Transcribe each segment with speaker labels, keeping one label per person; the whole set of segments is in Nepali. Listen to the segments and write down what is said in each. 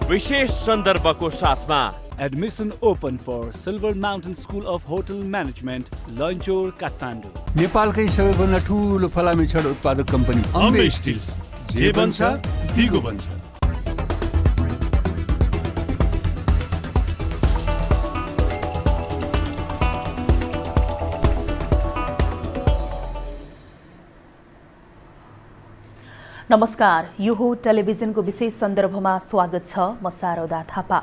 Speaker 1: विशेष सन्दर्भको साथमा
Speaker 2: Admission open for Silver Mountain School of Hotel Management, Lanchor, Kathmandu.
Speaker 3: नेपालकै सबैभन्दा ठुलो फलामे छड उत्पादक कम्पनी
Speaker 4: अम्बे स्टिल्स, जे बन्छ दिगो बन्छ।
Speaker 5: नमस्कार, यो हो टेलिभिजनको विशेष सन्दर्भमा स्वागत छ। म शारदा थापा।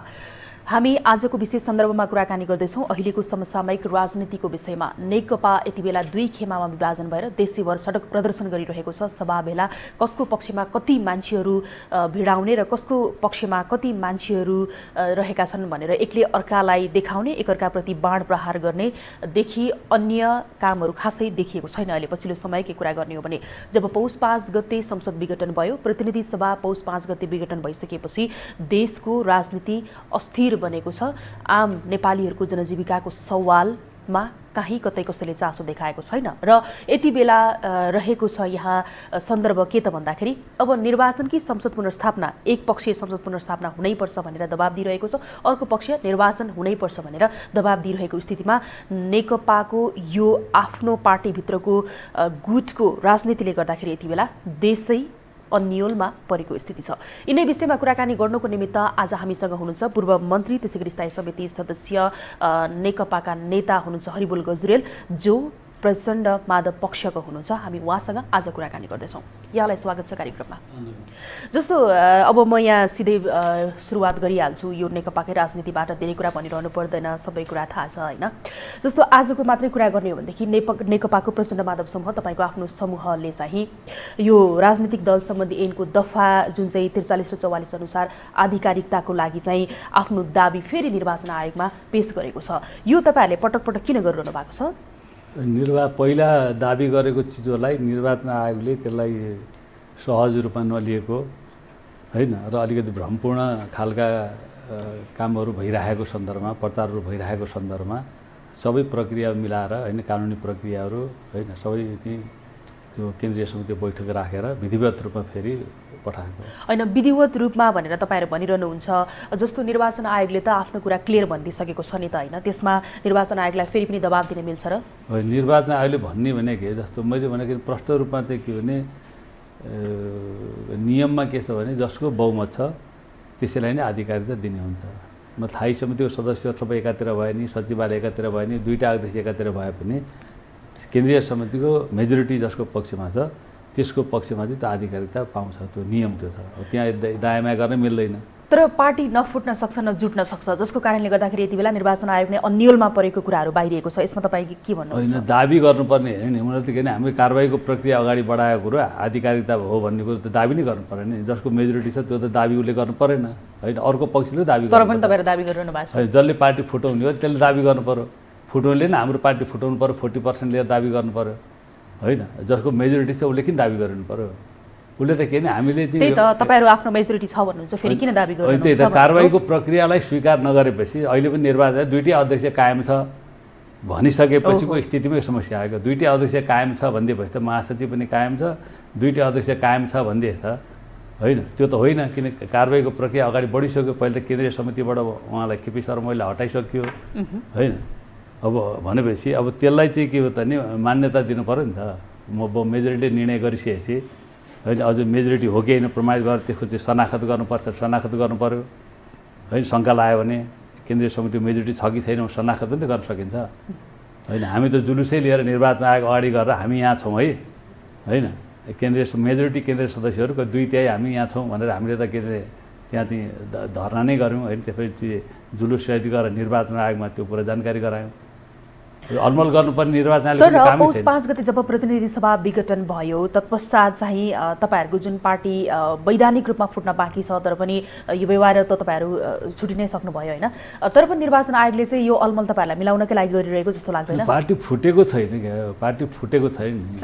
Speaker 5: हामी आजको विशेष सन्दर्भमा कुराकानी गर्दैछौँ अहिलेको समसामयिक राजनीतिको विषयमा। नेकपा यति बेला दुई खेमामा विभाजन भएर देशैभर सडक प्रदर्शन गरिरहेको छ। सभा भेला कसको पक्षमा कति मान्छेहरू भिडाउने र कसको पक्षमा कति मान्छेहरू रहेका छन् भनेर एकले अर्कालाई देखाउने, एकअर्काप्रति बाण प्रहार गर्नेदेखि अन्य कामहरू खासै देखिएको छैन। अहिले पछिल्लो समयकै कुरा गर्ने हो भने जब पौष 5 गते संसद विघटन भयो, प्रतिनिधि सभा पौष 5 गते विघटन भइसकेपछि देशको राजनीति अस्थिर बनेको छ। आम नेपालीहरूको जनजीविकाको सवालमा कहीँ कतै कसैले चासो देखाएको छैन र यति बेला रहेको छ यहाँ सन्दर्भ के त भन्दाखेरि अब निर्वाचन कि संसद पुनर्स्थापना, एक पक्षीय संसद पुनर्स्थापना हुनैपर्छ भनेर दबाब दिइरहेको छ, अर्को पक्ष निर्वाचन हुनैपर्छ भनेर दबाब दिइरहेको स्थितिमा नेकपाको यो आफ्नो पार्टीभित्रको गुटको राजनीतिले गर्दाखेरि यति बेला देशै अन्यलमा परेको स्थिति छ। यिनै विषयमा कुराकानी गर्नुको निमित्त आज हामीसँग हुनुहुन्छ पूर्व मन्त्री, त्यसै गरी स्थायी समिति सदस्य, नेकपाका नेता हुनुहुन्छ हरिबोल गजुरेल, जो प्रचण्ड माधव पक्षको हुनुहुन्छ। हामी उहाँसँग आज कुराकानी गर्दैछौँ। यहाँलाई स्वागत छ कार्यक्रममा। जस्तो अब म यहाँ सिधै सुरुवात गरिहाल्छु। यो नेकपाकै राजनीतिबाट धेरै कुरा भनिरहनु पर्दैन, सबै कुरा थाहा छ होइन। जस्तो आजको मात्रै कुरा गर्ने हो भनेदेखि नेकपाको प्रचण्ड माधव समूह, तपाईँको आफ्नो समूहले चाहिँ यो राजनीतिक दल सम्बन्धी ऐनको दफा जुन चाहिँ 43 र 44 अनुसार आधिकारिकताको लागि चाहिँ आफ्नो दाबी फेरि निर्वाचन आयोगमा पेश गरेको छ। यो तपाईँहरूले पटक पटक किन गरिरहनु भएको छ?
Speaker 6: पहिला दाबी गरेको चिजहरूलाई निर्वाचन आयोगले त्यसलाई सहज रूपमा नलिएको होइन र अलिकति भ्रमपूर्ण खालका कामहरू भइरहेको सन्दर्भमा, प्रचारहरू भइरहेको सन्दर्भमा सबै प्रक्रिया मिलाएर होइन, कानुनी प्रक्रियाहरू होइन, सबै चाहिँ त्यो केन्द्रीय समिति बैठक राखेर विधिवत रूपमा फेरि पठाएको
Speaker 5: होइन। विधिवत रूपमा भनेर तपाईँहरू भनिरहनुहुन्छ, जस्तो निर्वाचन आयोगले त आफ्नो कुरा क्लियर भनिदिइसकेको छ नि त होइन, त्यसमा निर्वाचन आयोगलाई फेरि पनि दबाब दिन मिल्छ र?
Speaker 6: निर्वाचन आयोगले भन्ने भनेको जस्तो मैले भनेको प्रष्ट रूपमा चाहिँ के भने नियममा के छ भने जसको बहुमत छ त्यसैलाई नै आधिकारिकता दिने हुन्छ। म स्थायी समितिको सदस्य सबै एकातिर भए नि, सचिवालय एकातिर भए नि, दुईवटा अध्यक्ष एकातिर भए पनि केन्द्रीय समितिको मेजोरिटी जसको पक्षमा छ त्यसको पक्षमा चाहिँ त्यो आधिकारिकता पाउँछ। त्यो नियम त्यो छ। त्यहाँ दायाँमा गर्न मिल्दैन।
Speaker 5: तर पार्टी नफुट्न सक्छ, नजुट्न सक्छ, जसको कारणले गर्दाखेरि यति बेला निर्वाचन आयोग नै अन्यलमा परेको कुराहरू बाहिरिएको छ। यसमा तपाईँ के भन्नुहुन्छ?
Speaker 6: होइन, दाबी गर्नुपर्ने होइन नि, हुन त के भने हामीले कारबाहीको प्रक्रिया अगाडि बढाएको कुरो आधिकारिकता हो भन्ने कुरो त दाबी नै गर्नु परेन नि। जसको मेजोरिटी छ त्यो त दाबी उसले गर्नु परेन होइन, अर्को पक्षले दाबी गर्नु।
Speaker 5: तर पनि तपाईँहरू दाबी गरिरहनु भएको छ।
Speaker 6: जसले पार्टी फुटाउने हो त्यसले दाबी गर्नु पर्यो। फुटाउनेले नै हाम्रो पार्टी फुटाउनु पर्यो, 40% लिएर दाबी गर्नु पर्यो होइन। जसको मेजोरिटी छ उसले किन दाबी गर्नु पर्यो? उसले त के भने हामीले
Speaker 5: त्यही त तपाईँहरू आफ्नो मेजोरिटी छ भन्नुहुन्छ, फेरि किन दाबी गर्नुहुन्छ?
Speaker 6: त्यही त कारबाहीको प्रक्रियालाई स्वीकार नगरेपछि अहिले पनि निर्वाचन दुईटै अध्यक्ष कायम छ भनिसकेपछिको स्थितिमै समस्या आएको। दुईटै अध्यक्ष कायम छ भन्दैपछि त महासचिव पनि कायम छ, दुईटै अध्यक्ष कायम छ भन्दै त होइन, त्यो त होइन। किन कारबाहीको प्रक्रिया अगाडि बढिसक्यो। पहिला त केन्द्रीय समितिबाट उहाँलाई केपी शर्माले हटाइसक्यो होइन। अब भनेपछि अब त्यसलाई चाहिँ के हो त नि मान्यता दिनु पऱ्यो नि त। म मेजोरिटीले निर्णय गरिसकेपछि होइन, अझ मेजोरिटी हो कि होइन प्रमाणित गरेर त्यसको चाहिँ शनाखत गर्नुपर्छ, शनाखत गर्नु पऱ्यो होइन। शङ्का लाग्यो भने केन्द्रीय समिति मेजोरिटी छ कि छैन शनाखत पनि त गर्न सकिन्छ होइन। हामी त जुलुसै लिएर निर्वाचन आयोग अगाडि गरेर हामी यहाँ छौँ है होइन, केन्द्रीय मेजोरिटी केन्द्रीय सदस्यहरू 2/3 हामी यहाँ छौँ भनेर हामीले त के अरे त्यहाँ चाहिँ धरना नै गऱ्यौँ होइन। त्यसपछि जुलुस सहित गरेर निर्वाचन आयोगमा त्यो कुरा जानकारी गरायौँ। अलमल गर्नुपर्ने निर्वाचन आयोगले
Speaker 5: तर पौष 5 गते जब प्रतिनिधि सभा विघटन भयो तत्पश्चात चाहिँ तपाईँहरूको जुन पार्टी वैधानिक रूपमा फुट्न बाँकी छ, तर पनि यो व्यवहार त तपाईँहरू छुटि नै सक्नुभयो होइन। तर पनि निर्वाचन आयोगले चाहिँ यो अलमल तपाईँहरूलाई मिलाउनकै लागि गरिरहेको जस्तो लाग्दैन?
Speaker 6: पार्टी फुटेको छैन क्या, पार्टी फुटेको छैन नि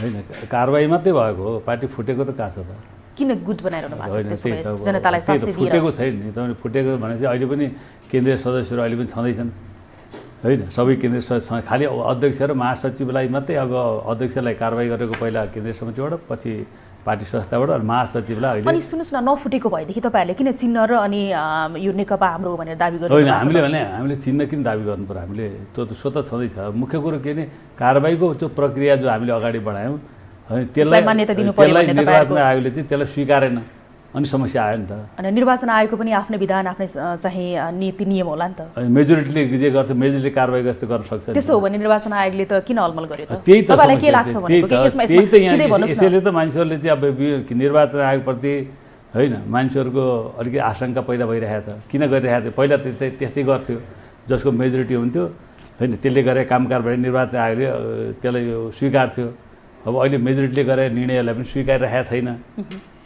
Speaker 6: होइन, कारबाही मात्रै भएको हो। पार्टी फुटेको त कहाँ छ त?
Speaker 5: किन गुट बनाइरहनु भएको छ जनतालाई शास्ति दिएर?
Speaker 6: फुटेको छैन नि। तपाईँले फुटेको भनेपछि अहिले पनि केन्द्रीय सदस्यहरू अहिले पनि छँदैछन् होइन। सबै केन्द्रीय सदस्य खालि अध्यक्ष र महासचिवलाई मात्रै अब अध्यक्षलाई कारबाही गरेको पहिला केन्द्रीय समितिबाट, पछि पार्टी संस्थाबाट अनि महासचिवलाई अहिले
Speaker 5: अनि सुन्नुहोस् न नफुटेको भएदेखि तपाईँहरूले किन चिन्न र अनि यो नेकपा हाम्रो भनेर दाबी गर्नु
Speaker 6: होइन हामीले चिन्न किन दाबी गर्नु पर्यो हामीले त्यो त स्वतः छँदैछ मुख्य कुरो के नि कारबाहीको त्यो प्रक्रिया जो हामीले अगाडि बढायौँ होइन त्यसलाई निर्वाचन आयोगले चाहिँ त्यसलाई स्वीकारेन अनि समस्या आयो नि त
Speaker 5: अनि निर्वाचन आयोगको पनि आफ्नै विधान आफ्नै चाहिँ नीति नियम होला नि त
Speaker 6: मेजोरिटीले जे गर्छ मेजोरिटी कारबाही गर्छ गर्न सक्छ
Speaker 5: त्यसो हो भने निर्वाचन आयोगले त किन अलमल गर्यो त
Speaker 6: त्यही त
Speaker 5: तपाईलाई के लाग्छ भने
Speaker 6: यसैले त मान्छेहरूले चाहिँ अब निर्वाचन आयोगप्रति होइन मान्छेहरूको अलिकति आशंका पैदा भइरहेको छ किन गरिरहेको थियो पहिला त्यसै गर्थ्यो जसको मेजोरिटी हुन्थ्यो होइन त्यसले गरे काम कारबाही निर्वाचन आयोगले त्यसलाई स्वीकार्थ्यो अब अहिले मेजोरिटीले गरे निर्णयलाई पनि स्वीकारिरहेको छैन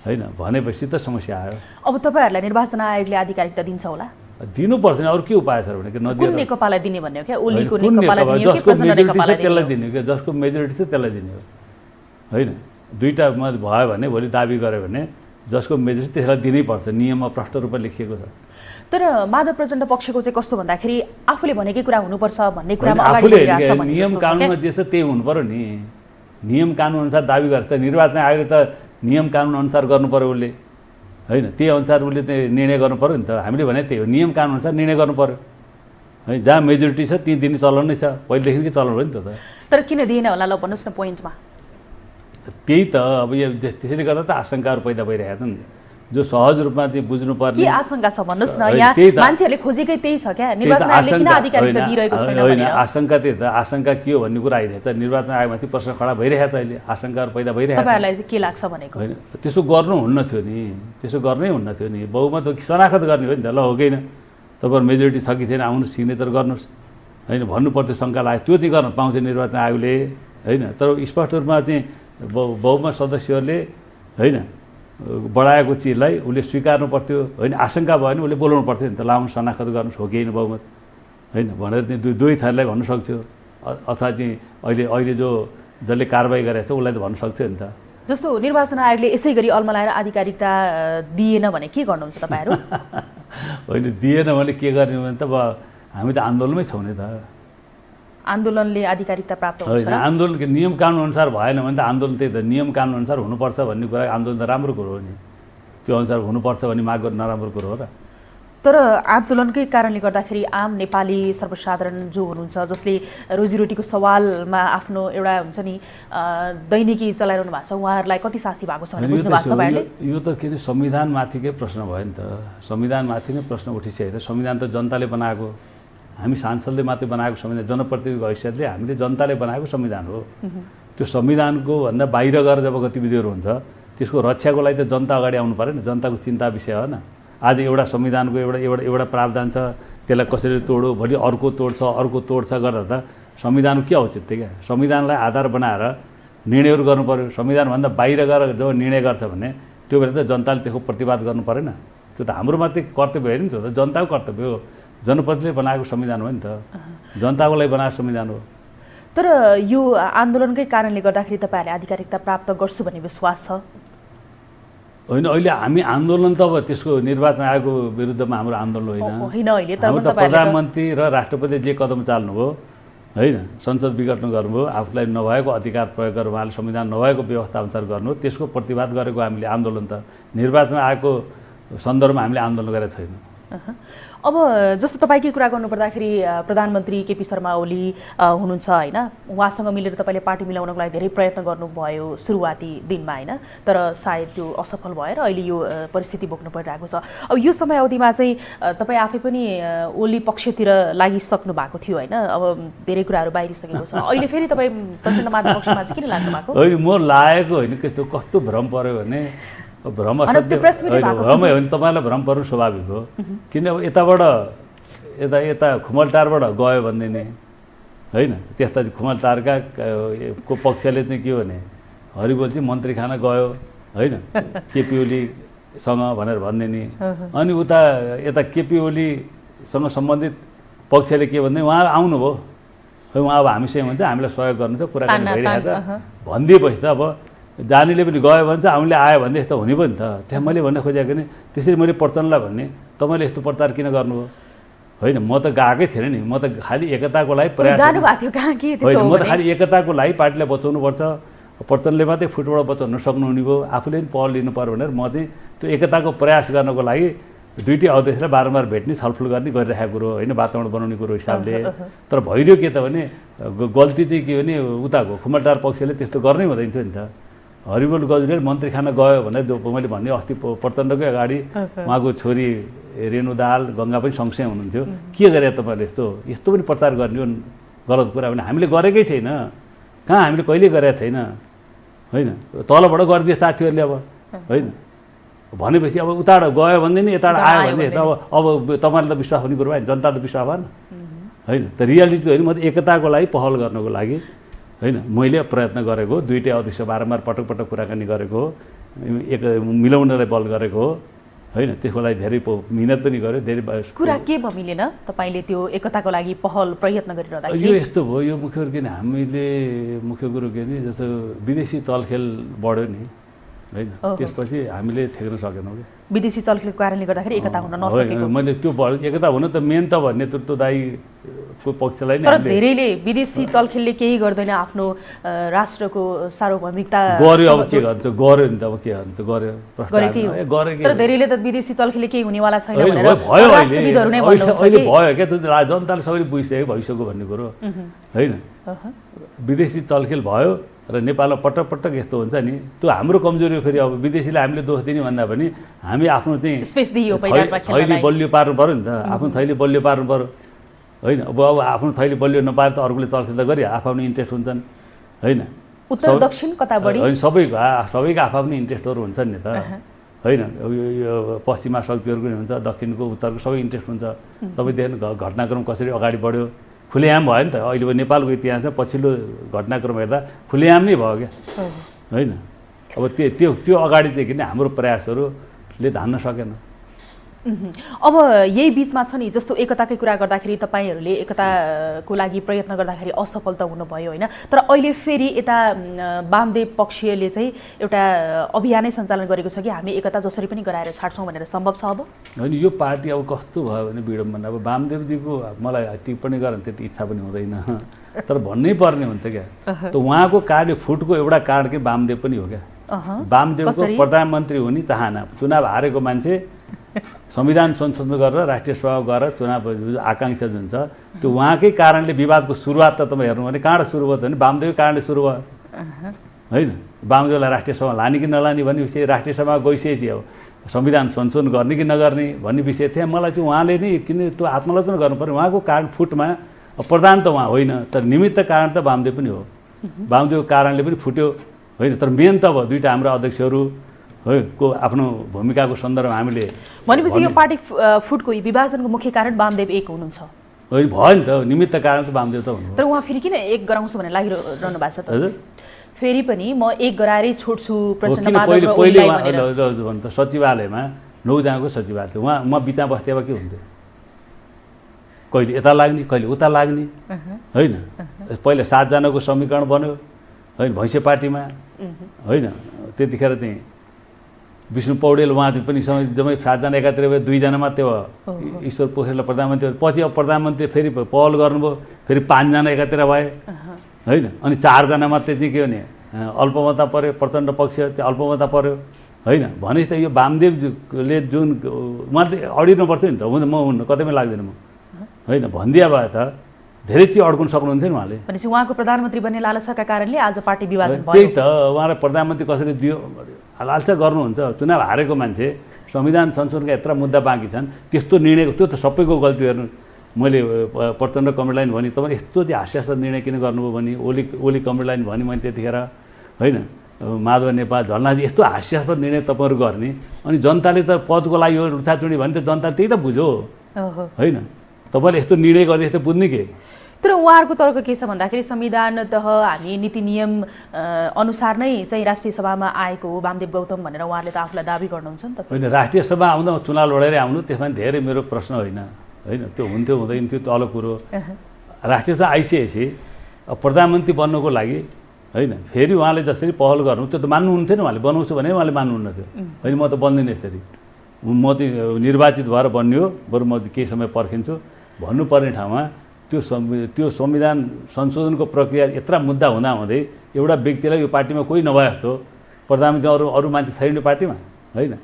Speaker 6: होइन भनेपछि त समस्या आयो
Speaker 5: अब तपाईँहरूलाई निर्वाचन आयोगले आधिकारिकता दिन्छ होला
Speaker 6: दिनुपर्छ नि अरू के उपाय छ भने
Speaker 5: कुन नेकपालाई दिने भन्ने हो क्या ओलीको
Speaker 6: नेकपालाई दिने जसको मेजोरिटी छ त्यसलाई दिने हो जसको मेजोरिटी छ त्यसलाई दिने हो होइन दुईटा मत भयो भने भोलि दाबी गर्यो भने जसको मेजोरिटी त्यसलाई दिनैपर्छ नियममा प्रष्ट रूपमा लेखिएको छ
Speaker 5: तर माधव प्रचण्ड पक्षको चाहिँ कस्तो भन्दाखेरि आफूले भनेकै कुरा हुनुपर्छ भन्ने कुरामा
Speaker 6: आफूले नियम कानुनमा जे छ त्यही हुनु पर्यो नि नियम कानुन अनुसार दाबी गर्छ निर्वाचन आयोगले त नियम कानुन अनुसार गर्नु पर्यो उसले होइन त्यही अनुसार उसले चाहिँ निर्णय गर्नु पर्यो नि त हामीले भने त्यही हो नियम कानुन अनुसार निर्णय गर्नु पर्यो है जहाँ मेजोरिटी छ त्यही दिने चलन नै छ पहिलेदेखिकै चलन हो नि त
Speaker 5: तर किन दिएन होला ल भन्नुहोस् न पोइन्टमा
Speaker 6: त्यही त अब यो त्यसैले गर्दा त आशंकाहरू पैदा भइरहेका छन् जो सहज रूपमा चाहिँ बुझ्नुपर्ने
Speaker 5: के आशंका छ भन्नुहोस् न यहाँ मान्छेहरूले खोजेकै त्यही छ क्या निर्वाचन आयोगले किन आधिकारिकता दिइरहेको छैन
Speaker 6: होइन आशंका त्यही त आशंका के हो भन्ने कुरा आइरहेछ निर्वाचन आयोगमाथि प्रश्न खडा भइरहेछ अहिले आशंकाहरू पैदा भइरहेछ
Speaker 5: तपाईँहरूलाई के लाग्छ भनेको
Speaker 6: होइन त्यसो गर्नु हुन्न थियो नि त्यसो गर्नै हुन्न थियो नि बहुमत शनाखत गर्ने हो नि त ल हो कि होइन तपाईँहरू मेजोरिटी छ कि छैन आउनु सिग्नेचर गर्नुहोस् होइन भन्नुपर्थ्यो शङ्का लाग्यो त्यो चाहिँ गर्न पाउँछ निर्वाचन आयोगले होइन तर स्पष्ट रूपमा चाहिँ बहुमत सदस्यहरूले होइन बढाएको चिजलाई उसले स्वीकार्नु पर्थ्यो होइन आशंका भयो भने उसले बोलाउनु पर्थ्यो नि त लाउनु शनाखत गर्नुहोस् हो कि होइन बहुमत होइन भनेर चाहिँ दुई थरलाई भन्नु सक्थ्यो अथवा चाहिँ अहिले जो जसले कारबाही गरेको छ उसलाई त भन्नु सक्थ्यो नि त
Speaker 5: जस्तो निर्वाचन आयोगले यसै गरी अलमलाएर आधिकारिकता दिएन भने के गर्नुहुन्छ तपाईँहरू
Speaker 6: होइन दिएन भने के गर्ने भने त अब हामी त आन्दोलनमै छौँ नि त
Speaker 5: आन्दोलनले आधिकारिकता प्राप्त हुन्छ
Speaker 6: आन्दोलन नियम कानुन अनुसार भएन भने त आन्दोलन त्यही त नियम कानुन अनुसार हुनुपर्छ भन्ने कुरा आन्दोलन त राम्रो कुरो हो नि त्यो अनुसार हुनुपर्छ भन्ने माग गर्नु नराम्रो कुरो हो र
Speaker 5: तर आन्दोलनकै कारणले गर्दाखेरि आम नेपाली सर्वसाधारण जो हुनुहुन्छ जसले रोजीरोटीको सवालमा आफ्नो एउटा हुन्छ नि दैनिकी चलाइरहनु भएको छ उहाँहरूलाई कति शास्ति भएको छ भने बुझ्नु भएको छ तपाईँहरूले
Speaker 6: यो त के अरे संविधानमाथिकै प्रश्न भयो नि त संविधानमाथि नै प्रश्न उठिसकेको छ संविधान त जनताले बनाएको हामी सांसदले मात्रै बनाएको संविधान जनप्रतिनिधिको हैसियतले हामीले जनताले बनाएको संविधान हो त्यो संविधानको भन्दा बाहिर गएर जब गतिविधिहरू हुन्छ त्यसको रक्षाको लागि त जनता अगाडि आउनु पऱ्यो नि जनताको चिन्ता विषय हो न आज एउटा संविधानको एउटा प्रावधान छ त्यसलाई कसरी तोडो भोलि अर्को तोड्छ गर्दा त संविधानको के औचित्य क्या संविधानलाई आधार बनाएर निर्णयहरू गर्नु पऱ्यो संविधानभन्दा बाहिर गएर जब निर्णय गर्छ भने त्यो बेला त जनताले त्यसको प्रतिवाद गर्नु परेन त्यो त हाम्रो मात्रै कर्तव्य होइन नि त्यो त जनताको कर्तव्य हो जनप्रतिनिधिले बनाएको संविधान हो नि त जनताको लागि बनाएको संविधान हो
Speaker 5: तर यो आन्दोलनकै कारणले गर्दाखेरि तपाईँहरूले आधिकारिकता प्राप्त गर्छु भन्ने विश्वास छ
Speaker 6: होइन अहिले हामी आन्दोलन त अब त्यसको निर्वाचन आयोगको विरुद्धमा हाम्रो आन्दोलन होइन
Speaker 5: अहिले
Speaker 6: त प्रधानमन्त्री र राष्ट्रपतिले जे कदम चाल्नुभयो होइन संसद विघटन गर्नुभयो आफूलाई नभएको अधिकार प्रयोग गरेर उहाँले संविधान नभएको व्यवस्था अनुसार गर्नु त्यसको प्रतिवाद गरेको हामीले आन्दोलन त निर्वाचन आयोगको सन्दर्भमा हामीले आन्दोलन गरेका छैनौँ
Speaker 5: अब जस्तो तपाईँकै कुरा गर्नुपर्दाखेरि प्रधानमन्त्री केपी शर्मा ओली हुनुहुन्छ होइन उहाँसँग मिलेर तपाईँले पार्टी मिलाउनको लागि धेरै प्रयत्न गर्नुभयो सुरुवाती दिनमा होइन तर सायद त्यो असफल भएर अहिले यो परिस्थिति भोग्नु परिरहेको छ अब यो समय अवधिमा चाहिँ तपाईँ आफै पनि ओली पक्षतिर लागिसक्नु भएको थियो होइन अब धेरै कुराहरू बाहिरिसकेको छ अहिले फेरि तपाईँ प्रचण्ड माधव पक्षमा चाहिँ किन लाग्नु भएको
Speaker 6: होइन म लागेको होइन कस्तो भ्रम पर्यो भने भ्रम असत्य भ्रमै हो भने तपाईँलाई भ्रम पर्नु स्वाभाविक हो किन अब यता खुमलटारबाट गयो भन्दै नि होइन त्यस्ता खुमलटारका को पक्षले चाहिँ के भने हरिबोल चाहिँ मन्त्री खान गयो होइन केपी ओलीसँग भनेर भन्दै नि अनि यता केपी ओलीसँग सम्बन्धित पक्षले के भन्दै उहाँ आउनुभयो खै उहाँ अब हामीसँग भन्छ हामीलाई सहयोग गर्नु छ कुराकानी भइरहेको छ भनिदिएपछि त अब जानेले पनि गयो भने चाहिँ हामीले आयो भने यस्तो हुने पनि त त्यहाँ मैले भन्न खोजेको नि त्यसरी मैले प्रचण्डलाई भन्ने तपाईँले यस्तो प्रचार किन गर्नुभयो होइन म त गएकै थिएन नि म त खालि एकताको लागि प्रयास
Speaker 5: होइन
Speaker 6: म त खालि एकताको लागि पार्टीलाई बचाउनुपर्छ प्रचण्डले मात्रै फुटबाट बचाउन सक्नुहुने भयो, आफूले पनि पहल लिनु पर्यो भनेर म चाहिँ त्यो एकताको प्रयास गर्नको लागि दुईटै अध्यक्षलाई बारम्बार भेट्ने छलफल गर्ने गरिरहेको कुरो होइन, वातावरण बनाउने कुरो हिसाबले। तर भइदियो के त भने गल्ती चाहिँ के भने उताको खुमलटार पक्षले त्यस्तो गर्नै हुँदैन थियो नि त। हरिबोल गजुरेल मन्त्री खाना गयो भनेर जो मैले भन्ने अस्ति प्रचण्डकै अगाडि उहाँको छोरी रेणु दाहाल गङ्गा पनि सँगसँगै हुनुहुन्थ्यो, के गरे तपाईँले यस्तो पनि प्रचार गर्ने हो गलत कुरा भने हामीले गरेकै छैन, कहाँ हामीले कहिले गरेका छैन होइन, तलबाट गरिदिए साथीहरूले अब होइन भनेपछि अब उताबाट गयो भन्दै नि यताबाट आयो भने त अब तपाईँलाई त विश्वास हुने कुरो भयो, जनता त विश्वास भएन होइन। त रियालिटी होइन, म त एकताको लागि पहल गर्नको लागि होइन मैले प्रयत्न गरेको, दुईटै अध्यक्ष बारम्बार पटक पटक कुराकानी गरेको, एक मिलाउनलाई बल गरेको होइन, त्यसको लागि धेरै मिहिनेत पनि गर्यो, धेरै
Speaker 5: कुरा के मिलेन तपाईँले त्यो एकताको लागि पहल प्रयत्न गरिरहँदा?
Speaker 6: यो यस्तो भयो, यो मुख्य कुरो के नि हामीले मुख्य कुरो के नि जस्तो विदेशी चलखेल बढ्यो नि होइन, त्यसपछि हामीले थेक्न सकेनौँ कि
Speaker 5: विदेशी चलखेलको कारणले गर्दाखेरि एकता हुन नसकेको।
Speaker 6: मैले त्यो एकता हुन त मेन त भन्ने नेतृत्व दायीको पक्षलाई नै
Speaker 5: तर धेरैले विदेशी चलखेलले केही गर्दैन आफ्नो राष्ट्रको सार्वभौमिकता
Speaker 6: गर्यो, अब के गर्छ गर्यो नि त, अब के गर्नु त गर्यो
Speaker 5: तर धेरैले त विदेशी चलखेलले केही हुनेवाला छैन
Speaker 6: भयो
Speaker 5: भनेर राष्ट्रविदहरु नै भन्नुहुन्छ
Speaker 6: अहिले भयो क्या, जनताले सबैले बुझिसक्यो भइसक्यो भन्ने कुरो होइन। विदेशी चलखेल भयो र नेपालमा पटक पटक यस्तो हुन्छ नि, त्यो हाम्रो कमजोरी हो। फेरि अब विदेशीले हामीले दोष दिने भन्दा पनि हामी आफ्नो चाहिँ थैली बलियो पार्नु पऱ्यो नि त, आफ्नो थैली बलियो पार्नु पऱ्यो होइन। अब आफ्नो थैली बलियो नपाएर त अर्कोले चलखेल त गरी आफ्नो इन्ट्रेस्ट हुन्छन् होइन।
Speaker 5: उत्तर दक्षिण कता बढी
Speaker 6: होइन, सबैको आफ्नो इन्ट्रेस्टहरू हुन्छन् नि त होइन। यो पश्चिमा शक्तिहरूको नि हुन्छ, दक्षिणको उत्तरको सबै इन्ट्रेस्ट हुन्छ। तपाईँ देख्नु घटनाक्रम कसरी अगाडि बढ्यो, खुलेआम भयो नि त। अहिले नेपालको इतिहासमा पछिल्लो घटनाक्रम हेर्दा खुलेआम नै भयो क्या होइन। अब त्यो अगाडि चाहिँ किन हाम्रो प्रयासहरूले धान्न सकेन।
Speaker 5: अब यही बिचमा छ नि, जस्तो एकताकै कुरा गर्दाखेरि तपाईँहरूले एकताको लागि प्रयत्न गर्दाखेरि असफलता हुनुभयो होइन, तर अहिले फेरि यता वामदेव पक्षीयले चाहिँ एउटा अभियानै सञ्चालन गरेको छ कि हामी एकता जसरी पनि गराएर छाड्छौँ भनेर। सम्भव छ अब
Speaker 6: होइन? यो पार्टी अब कस्तो भयो भने विडम्बना, अब वामदेवजीको मलाई टिप्पणी गर्न त्यति इच्छा पनि हुँदैन, तर भन्नै पर्ने हुन्छ क्या। त उहाँको कार्य फुटको एउटा कारण के वामदेव पनि हो क्या। वामदेवको प्रधानमन्त्री हुने चाहना, चुनाव हारेको मान्छे संविधान संशोधन गरेर राष्ट्रिय सभा गरेर चुनाव आकाङ्क्षा जुन छ त्यो उहाँकै कारणले विवादको सुरुवात त तपाईँ हेर्नु भने कहाँबाट सुरु भयो भने वामदेवकै कारणले सुरु भयो होइन। वामदेवलाई राष्ट्रिय सभा लाने कि नलाने भन्ने विषय, राष्ट्रिय सभा गइसकेपछि अब संविधान संशोधन गर्ने कि नगर्ने भन्ने विषय थियो। मलाई चाहिँ उहाँले नै किन त्यो आत्मलोचना गर्नु पर्यो। उहाँको कारण फुटमा प्रधान त उहाँ होइन, तर निमित्त कारण त वामदेव पनि हो। वामदेवको कारणले पनि फुट्यो होइन। तर मेन त अब दुईवटा हाम्रो अध्यक्षहरू को आफ्नो भूमिकाको सन्दर्भमा हामीले
Speaker 5: भनेपछि यो पार्टी फुटको विभाजनको मुख्य कारण वामदेव एक हुनुहुन्छ
Speaker 6: होइन। भयो नि त, निमित्त कारण त वामदेव त हुनु।
Speaker 5: तर उहाँ फेरि किन एक गराउँछु भनेर लागिरहनु भएको छ त? फेरि पनि म एक गराएरै छोड्छु प्रचण्ड माधव र ओलीलाई
Speaker 6: भनेर। सचिवालयमा 9 जनाको सचिवालय थियो, उहाँ म बिचमा बस्थे अब के हुन्थ्यो? कहिले यता लाग्ने कहिले उता लाग्ने होइन। पहिला 7 जनाको समीकरण बन्यो होइन भैँसे पार्टीमा होइन। त्यतिखेर चाहिँ विष्णु पौडेल उहाँ पनि जम्मै 7 जना एकातिर भयो, 2 जना मात्रै भयो ईश्वर पोखरेललाई प्रधानमन्त्री। पछि अब प्रधानमन्त्री फेरि पहल गर्नुभयो, फेरि 5 जना एकातिर भए होइन। अनि 4 जना मात्रै चाहिँ के भने अल्पमतमा पर्यो, प्रचण्ड पक्ष चाहिँ अल्पमतमा पर्यो होइन। भनेपछि त यो वामदेवले जुन उहाँले अडिनु पर्थ्यो नि त, म हुन्न कतैमा लाग्दैन म होइन भनिदिया भए त धेरै चिज अड्कुन सक्नुहुन्थ्यो नि उहाँले।
Speaker 5: भनेपछि उहाँको प्रधानमन्त्री बन्ने लालसाका कारणले आज पार्टी विभाजन भयो।
Speaker 6: त्यही त उहाँलाई प्रधानमन्त्री कसरी दियो लालसा गर्नुहुन्छ। चुनाव हारेको मान्छे, संविधान संशोधनका यत्र मुद्दा बाँकी छन्, त्यस्तो निर्णय त्यो त सबैको गल्ती हेर्नु। मैले प्रचण्ड कमेन्ट लाइन भने तपाईँ यस्तो चाहिँ हास्यास्पद निर्णय किन गर्नुभयो भने ओली कमेन्ट लाइन भने मैले त्यतिखेर होइन। माधव नेपाल झलनाजी यस्तो हास्यास्पद निर्णय तपाईँहरू गर्ने, अनि जनताले त पदको लागि यो रुचाचुडी भने त जनताले त्यही त बुझ्यो होइन। तपाईँले यस्तो निर्णय गर्दै यस्तो बुझ्ने के?
Speaker 5: तर उहाँहरूको तर्क के छ भन्दाखेरि संविधान त हामी नीति नियम अनुसार नै चाहिँ राष्ट्रिय सभामा आएको हो वामदेव गौतम भनेर उहाँले त आफूलाई दाबी गर्नुहुन्छ नि त।
Speaker 6: होइन, राष्ट्रिय सभा आउँदा चुनाव लडेरै आउनु त्यसमा धेरै मेरो प्रश्न होइन होइन। त्यो हुन्थ्यो हुँदैन थियो तल कुरो। राष्ट्रिय सभा आइसकेपछि प्रधानमन्त्री बन्नुको लागि होइन फेरि उहाँले जसरी पहल गर्नु त्यो त मान्नुहुन्थ्यो नि। उहाँले बनाउँछु भने उहाँले मान्नुहुन्न थियो होइन। म त बन्दिनँ यसरी, म चाहिँ निर्वाचित भएर बन्यो, बरु म केही समय पर्खिन्छु भन्नुपर्ने ठाउँमा त्यो संविधान संशोधनको प्रक्रिया यत्रा मुद्दा हुँदाहुँदै एउटा व्यक्तिलाई यो पार्टीमा कोही नभए जस्तो प्रधानमन्त्री अरू मान्छे छैन पार्टीमा होइन।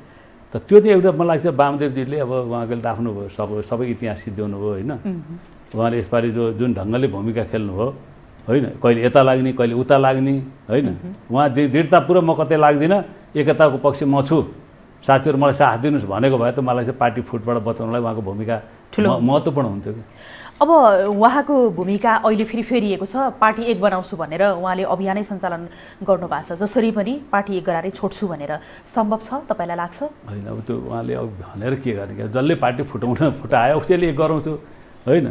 Speaker 6: त त्यो चाहिँ एउटा मलाई लाग्छ वामदेवजीले अब उहाँले त आफ्नो सबै इतिहास सिद्ध्याउनु भयो होइन। उहाँले यसपालि जुन ढङ्गले भूमिका खेल्नुभयो होइन, कहिले यता लाग्ने कहिले उता लाग्ने होइन, उहाँ दृढतापूर्वक म कतै लाग्दिनँ, एकताको पक्ष म छु, साथीहरू मलाई साथ दिनुहोस् भनेको भए त मलाई चाहिँ पार्टी फुटबाट बचाउनलाई उहाँको भूमिका महत्त्वपूर्ण हुन्थ्यो कि।
Speaker 5: अब उहाँको भूमिका अहिले फेरि फेरिएको छ, पार्टी एक बनाउँछु भनेर उहाँले अभियानै सञ्चालन गर्नुभएको छ, जसरी पनि पार्टी एक गराएरै छोड्छु भनेर सम्भव छ तपाईँलाई लाग्छ? होइन,
Speaker 6: अब त्यो उहाँले अब भनेर के गर्ने क्या, जसले पार्टी फुटायो उसैले एक गराउँछु होइन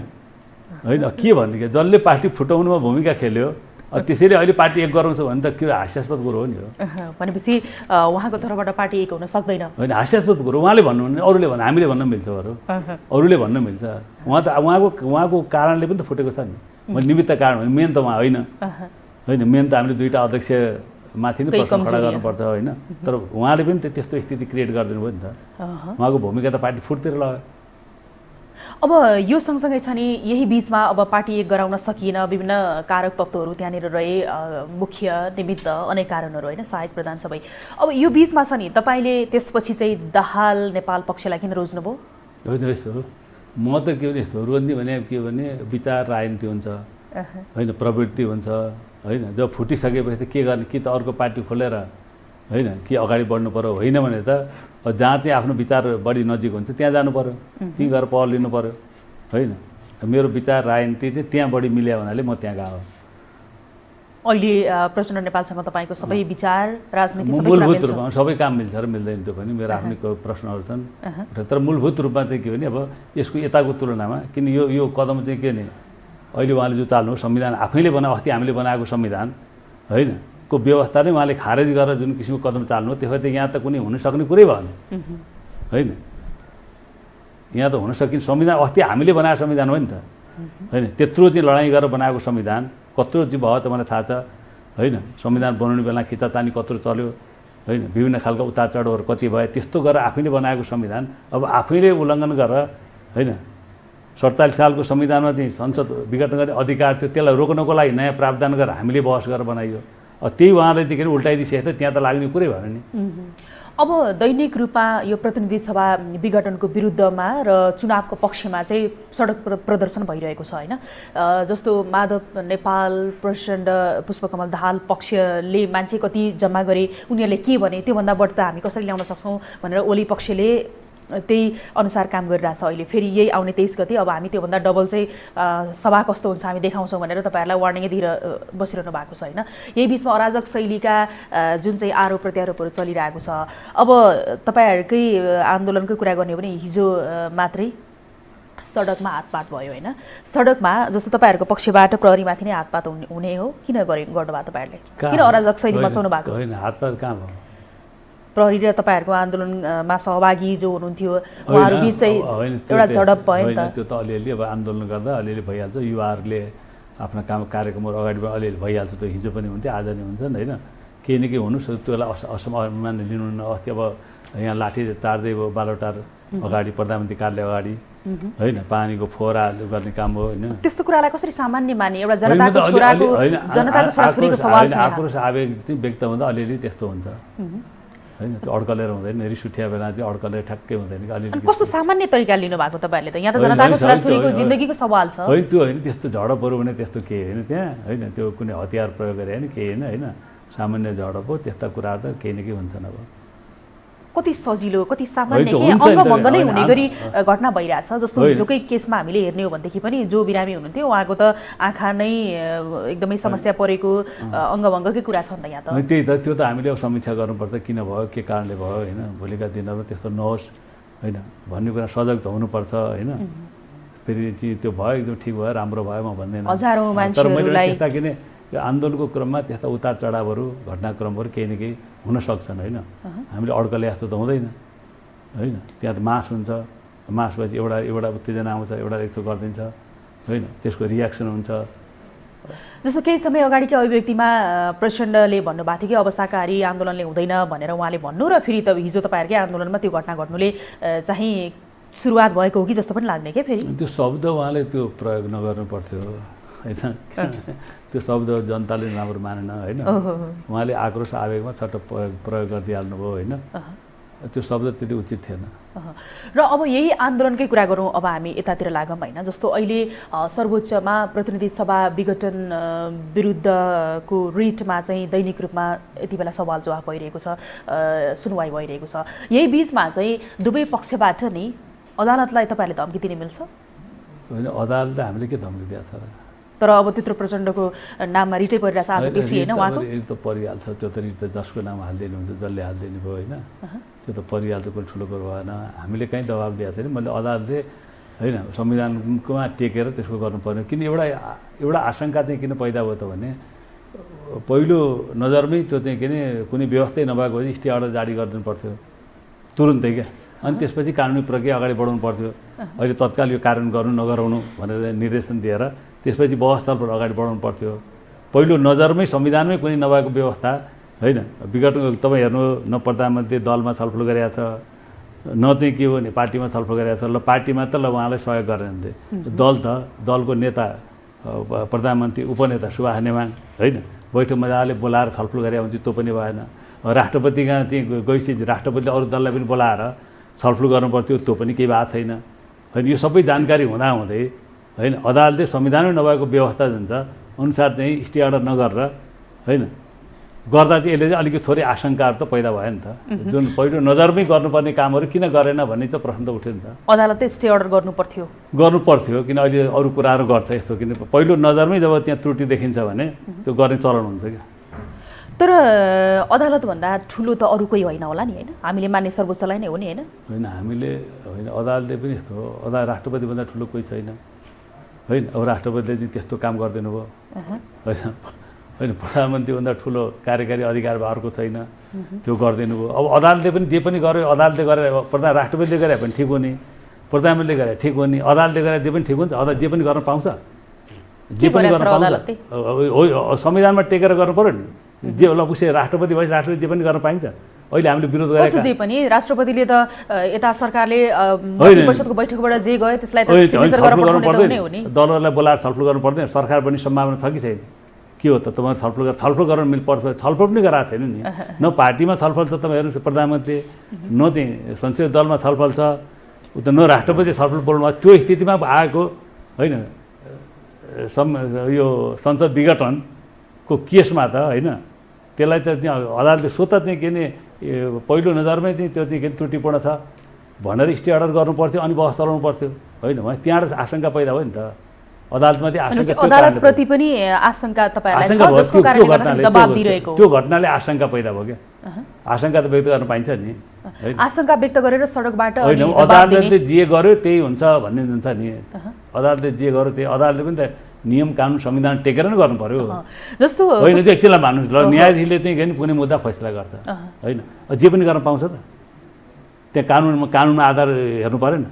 Speaker 6: होइन, के भन्ने क्या, जसले पार्टी फुटाउनुमा भूमिका खेल्यो त्यसैले अहिले पार्टी एक गराउँछ भने त के हास्यास्पद कुरो हो नि हो।
Speaker 5: भनेपछि उहाँको तर्फबाट पार्टी एक हुन सक्दैन?
Speaker 6: होइन, हास्यास्पद कुरो उहाँले भन्नु भने अरूले भन्नु, हामीले भन्न मिल्छ, अरूले भन्न मिल्छ। उहाँ त उहाँको कारणले पनि त फुटेको छ नि, मैले निमित्त कारण भने मेन त उहाँ होइन होइन, मेन त हामीले दुईवटा अध्यक्ष माथि नै प्रश्न खडा गर्नुपर्छ होइन। तर उहाँले पनि त्यस्तो स्थिति क्रिएट गरिदिनु भयो नि त, उहाँको भूमिका त पार्टी फुटतिर लाग्यो।
Speaker 5: अब यो सँगसँगै छ नि, यही बिचमा अब पार्टी एक गराउन सकिएन, विभिन्न कारक तत्त्वहरू त्यहाँनिर रहे, मुख्य निमित्त अनेक कारणहरू होइन, सहायक प्रधान सबै। अब यो बिचमा छ नि, तपाईँले त्यसपछि चाहिँ दाहाल नेपाल पक्षलाई किन रोज्नुभयो?
Speaker 6: होइन यस्तो हो, म त के भने यस्तो रोज्ने भने के भने विचार राजनीति हुन्छ होइन, प्रवृत्ति हुन्छ होइन। जब फुटिसकेपछि त के गर्ने, कि त अर्को पार्टी खोलेर होइन कि अगाडि बढ्नु पऱ्यो, होइन भने त जहाँ चाहिँ आफ्नो विचार बढी नजिक हुन्छ त्यहाँ जानु पऱ्यो, त्यहीँ गएर पहल लिनु पऱ्यो होइन। मेरो विचार राजनीति चाहिँ त्यहाँ बढी मिल्या हुनाले म त्यहाँ गएको।
Speaker 5: अहिले प्रचण्ड नेपालसँग तपाईँको सबै विचार राजनीति
Speaker 6: मूलभूत रूपमा सबै काम मिल्छ र मिल्दैन त्यो पनि मेरो आफ्नै प्रश्नहरू छन्। तर मूलभूत रूपमा चाहिँ के भने अब यसको यताको तुलनामा किन यो कदम चाहिँ के भने अहिले उहाँले जो चाल्नु संविधान आफैले अस्ति हामीले बनाएको संविधान होइन को व्यवस्था नै उहाँले खारेज गरेर जुन किसिमको कदम चाल्नु, त्यसो त यहाँ त कुनै हुन सक्ने कुरै भएन होइन। यहाँ त हुन सकिने संविधान अस्ति हामीले बनाएको संविधान हो नि त होइन। त्यत्रो चाहिँ लडाइँ गरेर बनाएको संविधान कत्रो चाहिँ भयो त मलाई थाहा छ होइन। संविधान बनाउने बेला खिचातानी कत्रो चल्यो होइन, विभिन्न खालको उतार चढाउहरू कति भयो, त्यस्तो गरेर आफैले बनाएको संविधान अब आफैले उल्लङ्घन गरेर होइन। 47 सालको संविधानमा चाहिँ संसद विघटन गर्ने अधिकार थियो, त्यसलाई रोक्नको लागि नयाँ प्रावधान गरेर हामीले बहस गरेर बनाइयो। त्यही उहाँले चाहिँ उल्टाइदिइसकेको थियो, त्यहाँ त लाग्ने कुरै भएन नि।
Speaker 5: अब दैनिक रूपमा यो प्रतिनिधि सभा विघटनको विरुद्धमा र चुनावको पक्षमा चाहिँ सडक प्रदर्शन भइरहेको छ होइन। जस्तो माधव नेपाल, प्रचण्ड, पुष्पकमल दाहाल पक्षले मान्छे कति जम्मा गरे, उनीहरूले के भने त्योभन्दा बढी त हामी कसरी ल्याउन सक्छौँ भनेर ओली पक्षले त्यही अनुसार काम गरिरहेछ। अहिले फेरि यही आउने 23 गते अब हामी त्योभन्दा डबल चाहिँ सभा कस्तो हुन्छ हामी देखाउँछौँ भनेर तपाईँहरूलाई वार्निङै दिएर बसिरहनु भएको छ होइन। यही बिचमा अराजक शैलीका जुन चाहिँ आरोप प्रत्यारोपहरू चलिरहेको छ। अब तपाईँहरूकै आन्दोलनकै कुरा गर्ने हो भने हिजो मात्रै सडकमा हातपात भयो होइन। सडकमा जस्तो तपाईँहरूको पक्षबाट प्रहरीमाथि नै हातपात हुने हो, किन गर्नुभयो तपाईँहरूले? किन अराजक शैली मचाउनु भएको?
Speaker 6: होइन, हातपात कहाँ भयो?
Speaker 5: प्रहरी र तपाईँहरूको आन्दोलनमा सहभागी जो हुनुहुन्थ्यो उहाँहरू बिच चाहिँ एउटा झडप भयो नि त।
Speaker 6: त्यो त अलिअलि अब आन्दोलन गर्दा अलिअलि भइहाल्छ, युवाहरूले आफ्ना कामकार्यक्रमहरू अगाडि अलिअलि भइहाल्छ। त्यो हिजो पनि हुन्थ्यो, आज नि हुन्छन् होइन। केही न केही हुनुहोस्, त्यसलाई असमान लिनु न। अस्ति अब यहाँ लाठी चार्दै भयो बालोटार अगाडि, प्रधानमन्त्री कार्यालय अगाडि होइन, पानीको फोहरा गर्ने काम हो होइन।
Speaker 5: त्यस्तो कुरालाई कसरी सामान्य माने? एउटा जनताको छोराछोरीको सवाल छ।
Speaker 6: आक्रोश आवेग चाहिँ व्यक्त हुँदा अलिअलि त्यस्तो हुन्छ होइन। त्यो अड्कलेर हुँदैन, रिस उठिया बेला चाहिँ अड्कलेर ठ्याक्कै हुँदैन कि अलिअलि।
Speaker 5: कस्तो सामान्य तरिका लिनुभएको तपाईँहरूले? त यहाँ त जनताको छोराछोरीको जिन्दगीको सवाल छ।
Speaker 6: होइन त्यो होइन, त्यस्तो झडपहरू भने त्यस्तो केही होइन त्यहाँ होइन। त्यो कुनै हतियार प्रयोग गरे होइन, केही होइन होइन। सामान्य झडप हो, त्यस्ता कुराहरू त केही न केही हुन्छन्। अब
Speaker 5: कति सजिलो, कति सामान्य अङ्गभङ्ग नै हुने गरी घटना भइरहेछ। जस्तो हिजोकै केसमा हामीले हेर्ने हो भनेदेखि पनि जो बिरामी हुनुहुन्थ्यो उहाँको त आँखा नै एकदमै समस्या परेको अङ्गभङ्गकै कुरा छ नि त यहाँ त।
Speaker 6: त्यही त, त्यो त हामीले समीक्षा गर्नुपर्छ, किन भयो, के कारणले भयो होइन। भोलिका दिनहरूमा त्यस्तो नहोस् होइन भन्ने कुरा सजग त हुनुपर्छ होइन। फेरि चाहिँ त्यो भयो एकदम ठिक भयो, राम्रो भयो म भन्दैन।
Speaker 5: हजारौँ
Speaker 6: तर मैले
Speaker 5: मान्छेहरूलाई
Speaker 6: त्यस्ता किन यो आन्दोलनको क्रममा त्यस्ता उतार चढावहरू घटनाक्रमहरू केही न केही हुन सक्छन् होइन। हामीले अड्कले जस्तो त हुँदैन होइन। त्यहाँ त मास हुन्छ, मास भएपछि एउटा उत्तेजना आउँछ, एउटा यस्तो गरिदिन्छ होइन, त्यसको रियाक्सन हुन्छ।
Speaker 5: जस्तो केही समय अगाडिकै अभिव्यक्तिमा प्रचण्डले भन्नुभएको थियो कि अब शाकाहारी आन्दोलनले हुँदैन भनेर उहाँले भन्नु, र फेरि त हिजो तपाईँहरूकै आन्दोलनमा त्यो घटना घट्नुले चाहिँ सुरुवात भएको हो कि जस्तो पनि लाग्ने के फेरि
Speaker 6: त्यो शब्द उहाँले त्यो प्रयोग नगर्नु पर्थ्यो होइन त्यो शब्द जनताले राम्रो मानेन होइन उहाँले आक्रोश आवेगमा छट्ट प्रयोग गरिदिइहाल्नु भयो होइन त्यो शब्द त्यति उचित थिएन
Speaker 5: र अब यही आन्दोलनकै कुरा गरौँ अब हामी यतातिर लागौँ होइन जस्तो अहिले सर्वोच्चमा प्रतिनिधि सभा विघटन विरुद्धको रिटमा चाहिँ दैनिक रूपमा यति बेला सवाल जवाफ भइरहेको छ सुनवाई भइरहेको छ यही बिचमा चाहिँ दुवै पक्षबाट नि अदालतलाई तपाईँहरूले धम्की दिने मिल्छ
Speaker 6: होइन अदालतले हामीले के धम्की दिएको छ र
Speaker 5: तर अब त्यत्रो प्रचण्डको नाममा रिटै परिरहेछ आज पेसी होइन उहाँको
Speaker 6: रिट त परिहाल्छ त्यो त रिट त जसको नाम हालिदिनु हुन्छ जसले हालिदिनु भयो होइन त्यो त परिहाल्छ कुनै ठुलो कुरो भएन हामीले कहीँ दबाब दिएको छैन मैले अदालतले होइन संविधानकोमा टेकेर त्यसको गर्नुपर्ने किन एउटा आशंका चाहिँ किन पैदा भयो त भने पहिलो नजरमै त्यो चाहिँ के अरे कुनै व्यवस्थै नभएको भए स्टे अर्डर जारी गरिदिनु पर्थ्यो तुरुन्तै क्या अनि त्यसपछि कानुनी प्रक्रिया अगाडि बढाउनु पर्थ्यो अहिले तत्काल यो कार्यान्वयन गर्नु नगराउनु भनेर निर्देशन दिएर त्यसपछि बहस छलफल अगाडि बढाउनु पर्थ्यो पहिलो नजरमै संविधानमै कुनै नभएको व्यवस्था होइन विगत तपाईँ हेर्नु न प्रधानमन्त्री दलमा छलफल गरेका छ न चाहिँ के हो भने पार्टीमा छलफल गरेका छ ल पार्टीमा त ल उहाँलाई सहयोग गरेन दल त दलको नेता प्रधानमन्त्री उपनेता सुभाष नेमाङ होइन बैठक मजाले बोलाएर छलफल गरे हुन्छ त्यो पनि भएन राष्ट्रपतिका चाहिँ गइसकेपछि राष्ट्रपतिले अरू दललाई पनि बोलाएर छलफल गर्नुपर्थ्यो त्यो पनि केही भएको छैन होइन यो सबै जानकारी हुँदाहुँदै होइन अदालतले संविधानमै नभएको व्यवस्था जुन छ अनुसार चाहिँ स्टे अर्डर नगरेर होइन गर्दा चाहिँ यसले चाहिँ अलिकति थोरै आशंकाहरू त पैदा भयो नि त जुन पहिलो नजरमै गर्नुपर्ने कामहरू किन गरेन भन्ने चाहिँ प्रश्न त उठ्यो नि त
Speaker 5: अदालतले स्टे अर्डर गर्नु पर्थ्यो
Speaker 6: किन अहिले अरू कुराहरू गर्छ यस्तो किन पहिलो नजरमै जब त्यहाँ त्रुटि देखिन्छ भने त्यो गर्ने चलन हुन्छ क्या
Speaker 5: तर अदालतभन्दा ठुलो त अरू कोही होइन होला नि होइन हामीले मान्ने सर्वोच्चलाई नै हो नि
Speaker 6: होइन हामीले होइन अदालतले पनि यस्तो हो राष्ट्रपतिभन्दा ठुलो कोही छैन होइन अब राष्ट्रपतिले चाहिँ त्यस्तो काम गरिदिनु भयो होइन प्रधानमन्त्रीभन्दा ठुलो कार्यकारी अधिकार अर्को छैन त्यो गरिदिनु भयो अब अदालतले पनि जे पनि गर्यो अदालतले गरेर राष्ट्रपतिले गरे पनि ठिक हो नि प्रधानमन्त्रीले गरे ठिक हो नि अदालतले गरे जे पनि ठिक हुन्छ अदालत जे पनि गर्न पाउँछ जे पनि गर्न पाउँछ संविधानमा टेकेर गर्नु पर्यो नि जे ल उसै राष्ट्रपति भएपछि राष्ट्रपति जे पनि गर्न पाइन्छ अहिले हामीले विरोध गरेका
Speaker 5: जे पनि राष्ट्रपतिले त यता सरकारले मन्त्री परिषदको बैठकबाट जे गयो त्यसलाई त सिग्नेचर गर्न पर्दैन हो नि
Speaker 6: दलहरूलाई बोलाएर छलफल गर्नु पर्दैन सरकार पनि सम्भावना छ कि छैन के हो त तपाईहरु छलफल गर्न मिल्नुपर्छ छलफल पनि गराएको छैन नि न पार्टीमा छलफल छ तपाईँ हेर्नुहोस् प्रधानमन्त्री न चाहिँ संसदीय दलमा छलफल छ उता न राष्ट्रपति छलफल बोल्नु त्यो स्थितिमा आएको होइन यो संसद विघटनको केसमा त होइन त्यसलाई त अदालतले स्वतः चाहिँ के नि पहिलो नजरमै चाहिँ त्यो चाहिँ के त्रुटिपूर्ण छ भनेर स्टे अर्डर गर्नु पर्थ्यो अनि बहस चलाउनु पर्थ्यो होइन त्यहाँबाट आशंका पैदा भयो नि त अदालतमा
Speaker 5: अदालतप्रति पनि आशंका तपाईहरुले
Speaker 6: त्यो घटनाले आशंका पैदा भयो क्या आशंका त व्यक्त गर्न पाइन्छ नि
Speaker 5: आशंका व्यक्त गरेर सडकबाट
Speaker 6: होइन अदालतले जे गर्यो त्यही हुन्छ भन्ने हुन्छ नि अदालतले जे गर्यो त्यही अदालतले पनि त नियम कानुन संविधान टेकेर नै गर्नु पर्यो
Speaker 5: जस्तो
Speaker 6: होइन त्यो एकछिनलाई मान्नुहोस् ल न्यायाधीशले चाहिँ कुनै मुद्दा फैसला गर्छ होइन जे पनि गर्न पाउँछ त त्यहाँ कानुनमा आधार हेर्नु परेन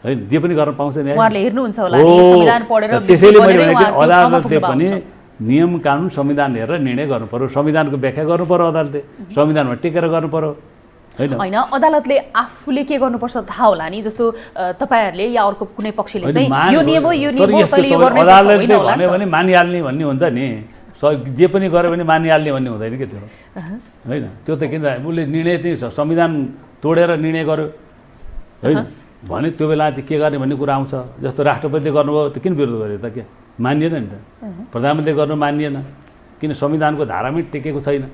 Speaker 6: होइन जे पनि गर्न पाउँछ त्यसैले मैले भनेको अदालतले पनि नियम कानुन संविधान हेरेर निर्णय गर्नु पर्यो संविधानको व्याख्या गर्नु पर्यो अदालतले संविधानमा टेकेर गर्नु पर्यो
Speaker 5: होइन अदालतले आफूले के गर्नुपर्छ थाहा होला नि जस्तो तपाईहरुले या अर्को कुनै पक्षले चाहिँ यो नियम हो यो नियम हो कहिले यो गर्ने
Speaker 6: अदालतले भन्यो भने मानिहाल्ने भन्ने हुन्छ नि जे पनि गर्यो भने मानिहाल्ने भन्ने हुँदैन के त्यो होइन त्यो त किन उसले निर्णय चाहिँ संविधान तोडेर निर्णय गर्यो होइन भने त्यो बेला चाहिँ के गर्ने भन्ने कुरा आउँछ जस्तो राष्ट्रपतिले गर्नुभयो त किन विरोध गर्यो त के मानिएन नि त प्रधानमन्त्रीले गर्नु मानिएन किन संविधानको धारामै टेकेको छैन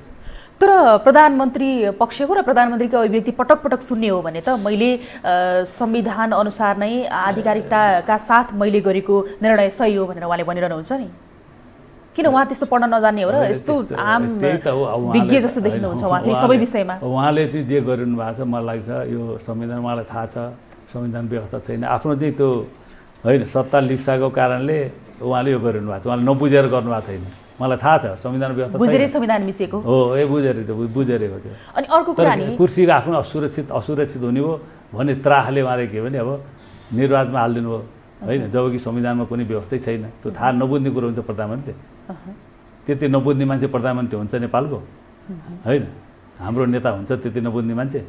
Speaker 5: तर प्रधानमन्त्री पक्षको र प्रधानमन्त्रीको अभिव्यक्ति पटक पटक सुन्ने हो भने त मैले संविधान अनुसार नै आधिकारिकताका साथ मैले गरेको निर्णय सही हो भनेर उहाँले भनिरहनुहुन्छ नि किन उहाँ त्यस्तो पढ्न नजान्ने हो र यस्तो आम विज्ञ जस्तो देखिनुहुन्छ उहाँ फेरि सबै विषयमा
Speaker 6: उहाँले चाहिँ जे गरिरहनु भएको छ मलाई लाग्छ यो संविधान उहाँलाई थाहा छ संविधान व्यवस्था छैन आफ्नो चाहिँ त्यो होइन सत्ता लिप्साको कारणले उहाँले यो गरिरहनु भएको छ उहाँले नबुझेर गर्नुभएको छैन मलाई थाहा छ संविधान व्यवस्था
Speaker 5: बुझेरै संविधान मिचेको
Speaker 6: हो बुझेरै हो त्यो
Speaker 5: अनि अर्को कुरा नि
Speaker 6: कुर्सीको आफ्नो असुरक्षित हुने हो भन्ने त्राहले उहाँले के भने अब निर्वाचनमा हालिदिनु हो होइन जबकि संविधानमा कुनै व्यवस्थै छैन त्यो थाहा नबुझ्ने कुरो हुन्छ प्रधानमन्त्री त्यति नबुझ्ने मान्छे प्रधानमन्त्री हुन्छ नेपालको होइन हाम्रो नेता हुन्छ त्यति नबुझ्ने मान्छे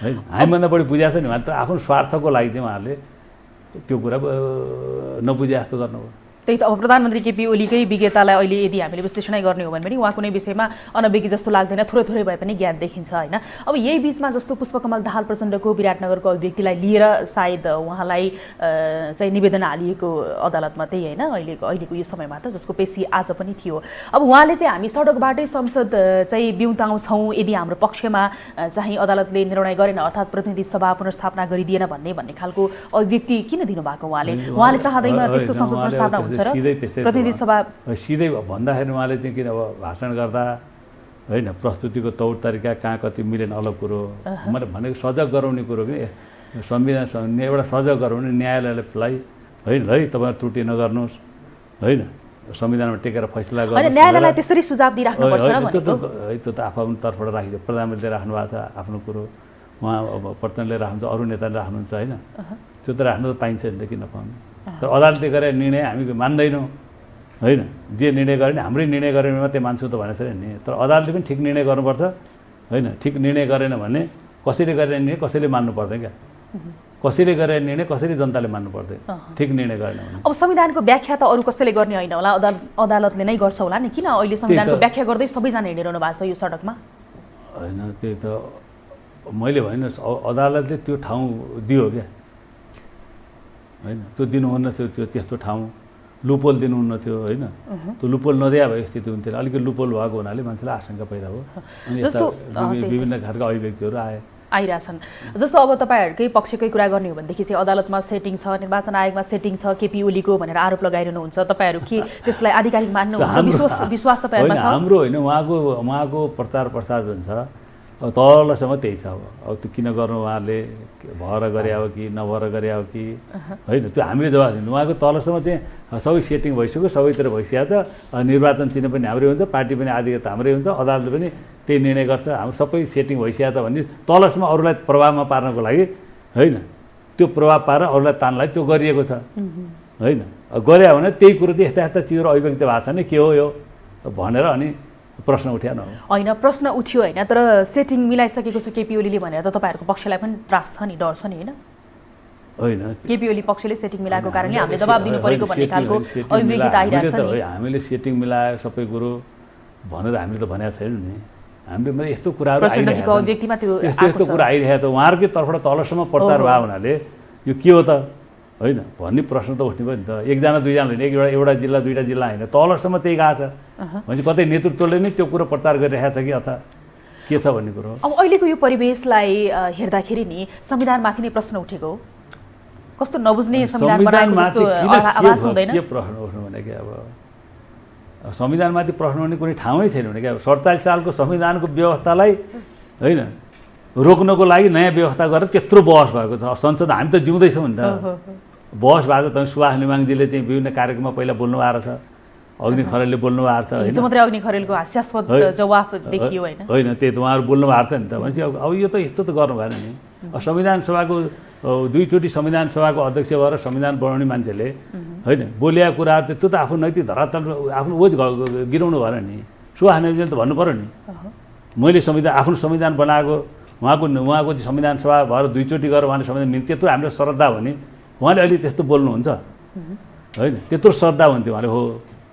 Speaker 6: होइन हामीभन्दा बढी बुझाएको छ नि उहाँले, तर आफ्नो स्वार्थको लागि चाहिँ उहाँहरूले त्यो कुरा नबुझे जस्तो गर्नुभयो।
Speaker 5: त्यही त अब प्रधानमन्त्री केपी ओलीकै विज्ञतालाई अहिले यदि हामीले विश्लेषणै गर्ने हो भने पनि उहाँ कुनै विषयमा अनभिज्ञ जस्तो लाग्दैन, थोरै भए पनि ज्ञान देखिन्छ होइन। अब यही बिचमा जस्तो पुष्पकमल दाहाल प्रचण्डको विराटनगरको अभिव्यक्तिलाई लिएर सायद उहाँलाई चाहिँ निवेदन हालिएको अदालतमा त्यही होइन अहिलेको यो समयमा त, जसको पेशी आज पनि थियो। अब उहाँले चाहिँ हामी सडकबाटै संसद चाहिँ बिउताउँछौँ यदि हाम्रो पक्षमा चाहिँ अदालतले निर्णय गरेन, अर्थात् प्रतिनिधि सभा पुनर्स्थापना गरिदिएन भन्ने खालको अभिव्यक्ति किन दिनुभएको उहाँले चाहँदैन त्यस्तो संसद पुनर्स्थापना हुन्छ?
Speaker 6: सिधै त्यस्तै
Speaker 5: प्रतिनिधि सभा
Speaker 6: सिधै भन्दाखेरि उहाँले चाहिँ किन अब भाषण गर्दा होइन प्रस्तुतिको तौर तरिका कहाँ कति मिलेन अलग कुरो, मैले भनेको सजग गराउने कुरो कि संविधान एउटा सजग गराउने न्यायालयलाई होइन है तपाईँ त्रुटि नगर्नुहोस् होइन, संविधानमा टेकेर फैसला गर्नु।
Speaker 5: न्यायालयलाई त्यसरी सुझाव दिइराख्नुपर्छ र
Speaker 6: त्यो त आफ्नो तर्फबाट राखिदियो। प्रधानमन्त्रीले राख्नु भएको छ आफ्नो कुरो, उहाँ अब प्रतिनिधिले राख्नुहुन्छ, अरू नेताले राख्नुहुन्छ होइन, त्यो त राख्नु त पाइन्छ नि त, किन नपाउनु। तर अदालतले गरे निर्णय हामी मान्दैनौँ होइन, जे निर्णय गरे नि हाम्रै निर्णय गरेर मात्रै मान्छौँ त भनेको छैन नि, तर अदालतले पनि ठिक निर्णय गर्नुपर्छ होइन। ठिक निर्णय गरेन भने कसैले गरेर निर्णय कसैले मान्नु पर्दैन क्या, कसैले गरेर निर्णय कसैले जनताले मान्नु पर्दैन, ठिक निर्णय गरेन भने।
Speaker 5: अब संविधानको व्याख्या त अरू कसैले गर्ने होइन होला, अदालतले नै गर्छ होला नि, किन अहिले संविधानको व्याख्या गर्दै सबैजना हिँडिरहनु भएको छ यो सडकमा?
Speaker 6: होइन त्यही त मैले भने अदालतले त्यो ठाउँ दियो क्या होइन, त्यो दिनुहुन्न थियो, त्यो त्यस्तो ठाउँ लुपोल दिनुहुन्न थियो होइन, त्यो लुपोल नदिया भए स्थिति हुन्थेन। अलिकति लुपोल भएको हुनाले मान्छेलाई आशंका पैदा भयो अनि यस्ता विभिन्न खालका अभिव्यक्तिहरू
Speaker 5: आइरहेछन्। जस्तो अब तपाईँहरूकै पक्षकै कुरा गर्ने हो भनेदेखि चाहिँ अदालतमा सेटिङ छ, निर्वाचन आयोगमा सेटिङ छ केपी ओलीको भनेर आरोप लगाइरहनुहुन्छ, तपाईँहरू के त्यसलाई आधिकारिक मान्नुहुन्छ? विश्वास तपाईँहरूमा छ?
Speaker 6: हाम्रो होइन, उहाँको प्रचार जुन छ अब तलसम्म त्यही छ। अब त्यो किन गर्नु उहाँहरूले भएर गरे हो कि नभएर गरे हो कि होइन, त्यो हामीले जवाब दिनु। उहाँको तलसम्म चाहिँ सबै सेटिङ भइसक्यो, सबैतिर भइसकेको छ। निर्वाचन चिन्ह पनि हाम्रै हुन्छ, पार्टी पनि आधिकारिता हाम्रै हुन्छ, अदालतले पनि त्यही निर्णय गर्छ, हाम्रो सबै सेटिङ भइसकेको छ भन्ने तलसम्म अरूलाई प्रभावमा पार्नको लागि होइन, त्यो प्रभाव पारेर अरूलाई तान्नलाई त्यो गरिएको छ होइन। गरे भने त्यही कुरो चाहिँ यस्ता चिजहरू अभिव्यक्त भएको छ नि, के हो यो भनेर अनि प्रश्न उठ्यान
Speaker 5: होइन, प्रश्न उठ्यो होइन, तर सेटिङ मिलाइसकेको छ केपी ओलीले भनेर त तपाईँहरूको पक्षलाई पनि त्रास छ नि, डर छ नि होइन?
Speaker 6: होइन,
Speaker 5: केपी ओली पक्षले सेटिङ मिलाएको कारणले हामीले दबाब दिनु परेको भन्ने खालको अभिव्यक्ति आइरहेछ नि।
Speaker 6: हामीले सेटिङ मिलायो सबै कुरो भनेर हामीले त भनेको छैन नि, हामीले यस्तो कुराहरू
Speaker 5: प्रचण्डजीको अभिव्यक्तिमा त्यो
Speaker 6: यस्तो कुरा आइरहेको छ, उहाँहरूकै तर्फबाट तलसम्म प्रचार भयो हुनाले यो के हो त होइन भन्ने प्रश्न त उठ्ने भयो नि त। एकजना दुईजना होइन, एउटा जिल्ला दुईवटा जिल्ला होइन, तलसम्म त्यही गएको छ भनेपछि कतै नेतृत्वले नै त्यो कुरो प्रचार गरिरहेको छ कि अथवा के छ भन्ने कुरो।
Speaker 5: अब अहिलेको यो परिवेशलाई हेर्दाखेरि नि संविधानमाथि नै प्रश्न उठेको हो, कस्तो नबुझ्ने संविधान बनाएको जस्तो आभास हुँदैन?
Speaker 6: के प्रश्न उठ्नु भने कि अब संविधानमाथि प्रश्न उठ्ने कुनै ठाउँै छैन भने कि अब 47 सालको संविधानको व्यवस्थालाई होइन रोक्नको लागि नयाँ व्यवस्था गरेर त्यत्रो बहस भएको छ संसद। हामी त जिउँदैछौँ नि त, बहस भएको छ। सुभाष नेमाङजीले चाहिँ विभिन्न कार्यक्रममा पहिला बोल्नु भएको छ, अग्नि खरेलले बोल्नु भएको छ होइन,
Speaker 5: मात्रै अग्नि खरेलको हास्यास्पद जवाफ देखियो होइन
Speaker 6: होइन, त्यही त उहाँहरू बोल्नु भएको छ नि त। भनेपछि अब यो त यस्तो त गर्नु भएन नि। संविधान सभाको दुईचोटि संविधान सभाको अध्यक्ष भएर संविधान बनाउने मान्छेले होइन बोलेका कुराहरू त्यो त आफ्नो नैतिक धरातल आफ्नो ओझ गिराउनु भएन नि। सुभाष नेमाङजीले त भन्नु पऱ्यो नि, मैले आफ्नो संविधान बनाएको, उहाँको चाहिँ संविधान सभा भएर दुईचोटि गरेर उहाँले संविधान त्यत्रो हाम्रो श्रद्धा भने उहाँले अहिले त्यस्तो बोल्नुहुन्छ होइन, त्यत्रो श्रद्धा हुन्थ्यो उहाँले। हो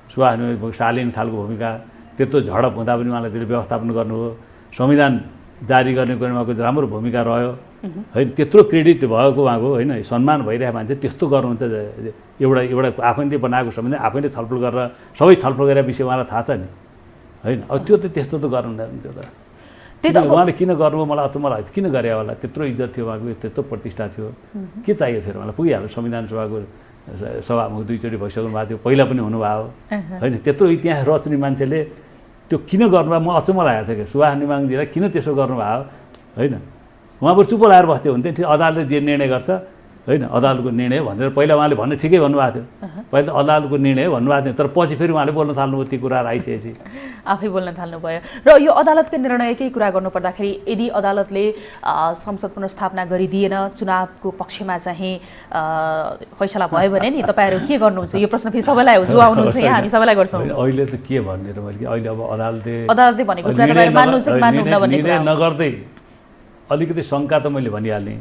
Speaker 6: सुभाष नेमाङ शालीन खालको भूमिका, त्यत्रो झडप हुँदा पनि उहाँले त्यसले व्यवस्थापन गर्नुभयो, संविधान जारी गर्ने कुरामा उहाँको राम्रो भूमिका रह्यो होइन, त्यत्रो क्रेडिट भएको उहाँको होइन, सम्मान भइरहेको मान्छे त्यस्तो गर्नुहुन्छ। एउटा आफैले बनाएको संविधान आफैले छलफल गरेर सबै छलफल गरेर विषय उहाँलाई थाहा छ नि होइन। अब त्यो त त्यस्तो त गर्नुहुँदैन थियो त, उहाँले किन गर्नुभयो मलाई अचम्म लाग्छ, किन गरे होला? त्यत्रो इज्जत थियो उहाँको, त्यत्रो प्रतिष्ठा थियो, के चाहियो थियो उहाँलाई? पुगिहाल्यो, संविधान सभाको सभामुख दुईचोटि भइसक्नु भएको थियो, पहिला पनि हुनुभयो होइन। त्यत्रो इतिहास रच्ने मान्छेले त्यो किन गर्नुभयो म अचम्म लागेको थियो कि सुभाष नेमाङजीलाई किन त्यसो गर्नुभयो होइन। उहाँबाट चुप लगाएर बस्थ्यो हुन्थ्यो, अदालतले जे निर्णय गर्छ होइन अदालतको निर्णय भनेर पहिला उहाँले भन्ने ठिकै भन्नुभएको थियो, पहिला त अदालतको निर्णय भन्नुभएको थियो, तर पछि फेरि उहाँले बोल्न थाल्नुभयो ती कुराहरू आइसकेपछि
Speaker 5: आफै बोल्न थाल्नुभयो। र यो अदालतकै निर्णयकै कुरा गर्नुपर्दाखेरि यदि अदालतले संसद पुनर्स्थापना गरिदिएन, चुनावको पक्षमा चाहिँ फैसला भयो भने नि तपाईँहरू के गर्नुहुन्छ? यो प्रश्न फेरि सबैलाई जो आउनुहुन्छ यहाँ हामी सबैलाई गर्छौँ।
Speaker 6: अहिले त के भन्ने र मैले अहिले अब अदालतले
Speaker 5: भनेको कुरा तपाईहरु मान्नुहुन्छ कि मान्नुहुन्न भन्ने कुरा
Speaker 6: नगर्दै अलिकति शङ्का त मैले भनिहालेँ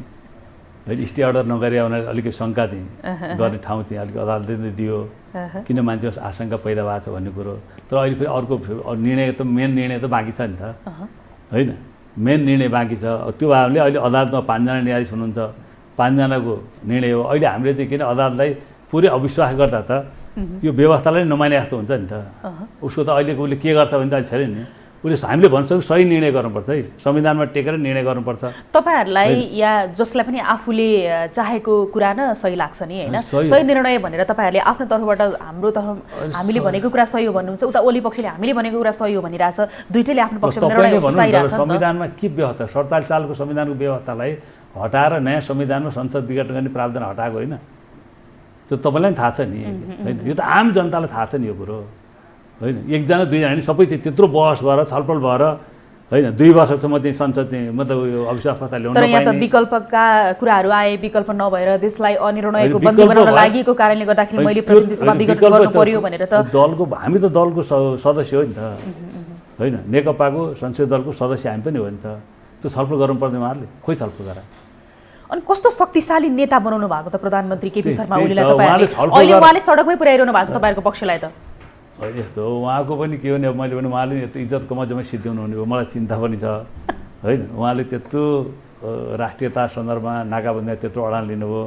Speaker 6: होइन, स्टे अर्डर नगरे भनेर अलिकति शङ्का चाहिँ गर्ने ठाउँ चाहिँ अलिक अदालतले दियो किन मान्छेको आशंका पैदा भएको छ भन्ने कुरो। तर अहिले फेरि अर्को निर्णय त मेन निर्णय त बाँकी छ नि त होइन, मेन निर्णय बाँकी छ। त्यो भावले अहिले अदालतमा 5 जना न्यायाधीश हुनुहुन्छ, 5 जनाको निर्णय हो। अहिले हामीले चाहिँ किन अदालतलाई पुरै अविश्वास गर्दा त यो व्यवस्थालाई नमाने जस्तो हुन्छ नि त। उसको त अहिलेको उसले के गर्छ भने त अहिले छैन नि, उसले हामीले भन्छौँ सही निर्णय गर्नुपर्छ है, संविधानमा टेकेर निर्णय गर्नुपर्छ।
Speaker 5: तपाईहरुलाई या जसलाई पनि आफूले चाहेको कुरा न सही लाग्छ नि हैन, सही निर्णय भनेर तपाईहरुले आफ्नो तर्फबाट हामीले भनेको कुरा सही हो भन्नुहुन्छ, उता ओली पक्षले हामीले भनेको कुरा सही हो भनिरहेछ, दुईटैले आफ्नो पक्षमा निर्णय चाहिरहेछ।
Speaker 6: संविधानमा के व्यवस्था 47 सालको संविधानको व्यवस्थालाई हटाएर नयाँ संविधानमा संसद विघटन गर्ने प्रावधान हटाएको होइन, त्यो तपाईँलाई पनि थाहा छ नि होइन, यो त आम जनतालाई थाहा छ नि यो कुरो होइन। 1 जना 2 जना नि सबै चाहिँ त्यत्रो बहस भएर छलफल भएर होइन 2 वर्षसम्म चाहिँ संसद चाहिँ मतलब यो अविश्वास प्रस्ताव ल्याउन
Speaker 5: तर यहाँ त विकल्पका कुराहरू आए, विकल्प नभएर देशलाई अनिर्णयको बन्दी बनाउन लागेको कारणले गर्दाखेरि मैले प्रतिनिधि सभा विघटन गर्नु पर्यो भनेर त
Speaker 6: दलको हामी त दलको सदस्य हो नि त होइन, नेकपाको संसदीय दलको सदस्य हामी पनि हो नि त, त्यो छलफल गर्नु पर्ने उहाँहरूले खोइ छलफल गरा।
Speaker 5: अनि कस्तो शक्तिशाली नेता बनाउनु भएको त प्रधानमन्त्री केपी शर्मा ओलीलाई तपाईहरुले, अहिले उहाँले सडकमै पुर्याइरहनु भएको छ तपाईहरुको पक्षलाई त
Speaker 6: होइन। यस्तो उहाँको पनि के हो नि, मैले पनि उहाँले यस्तो इज्जतको मजमै सिद्ध्याउनु हुने हो, मलाई चिन्ता पनि छ होइन। उहाँले त्यत्रो राष्ट्रियता सन्दर्भमा नाकाबन्दीमा त्यत्रो अडान लिनुभयो,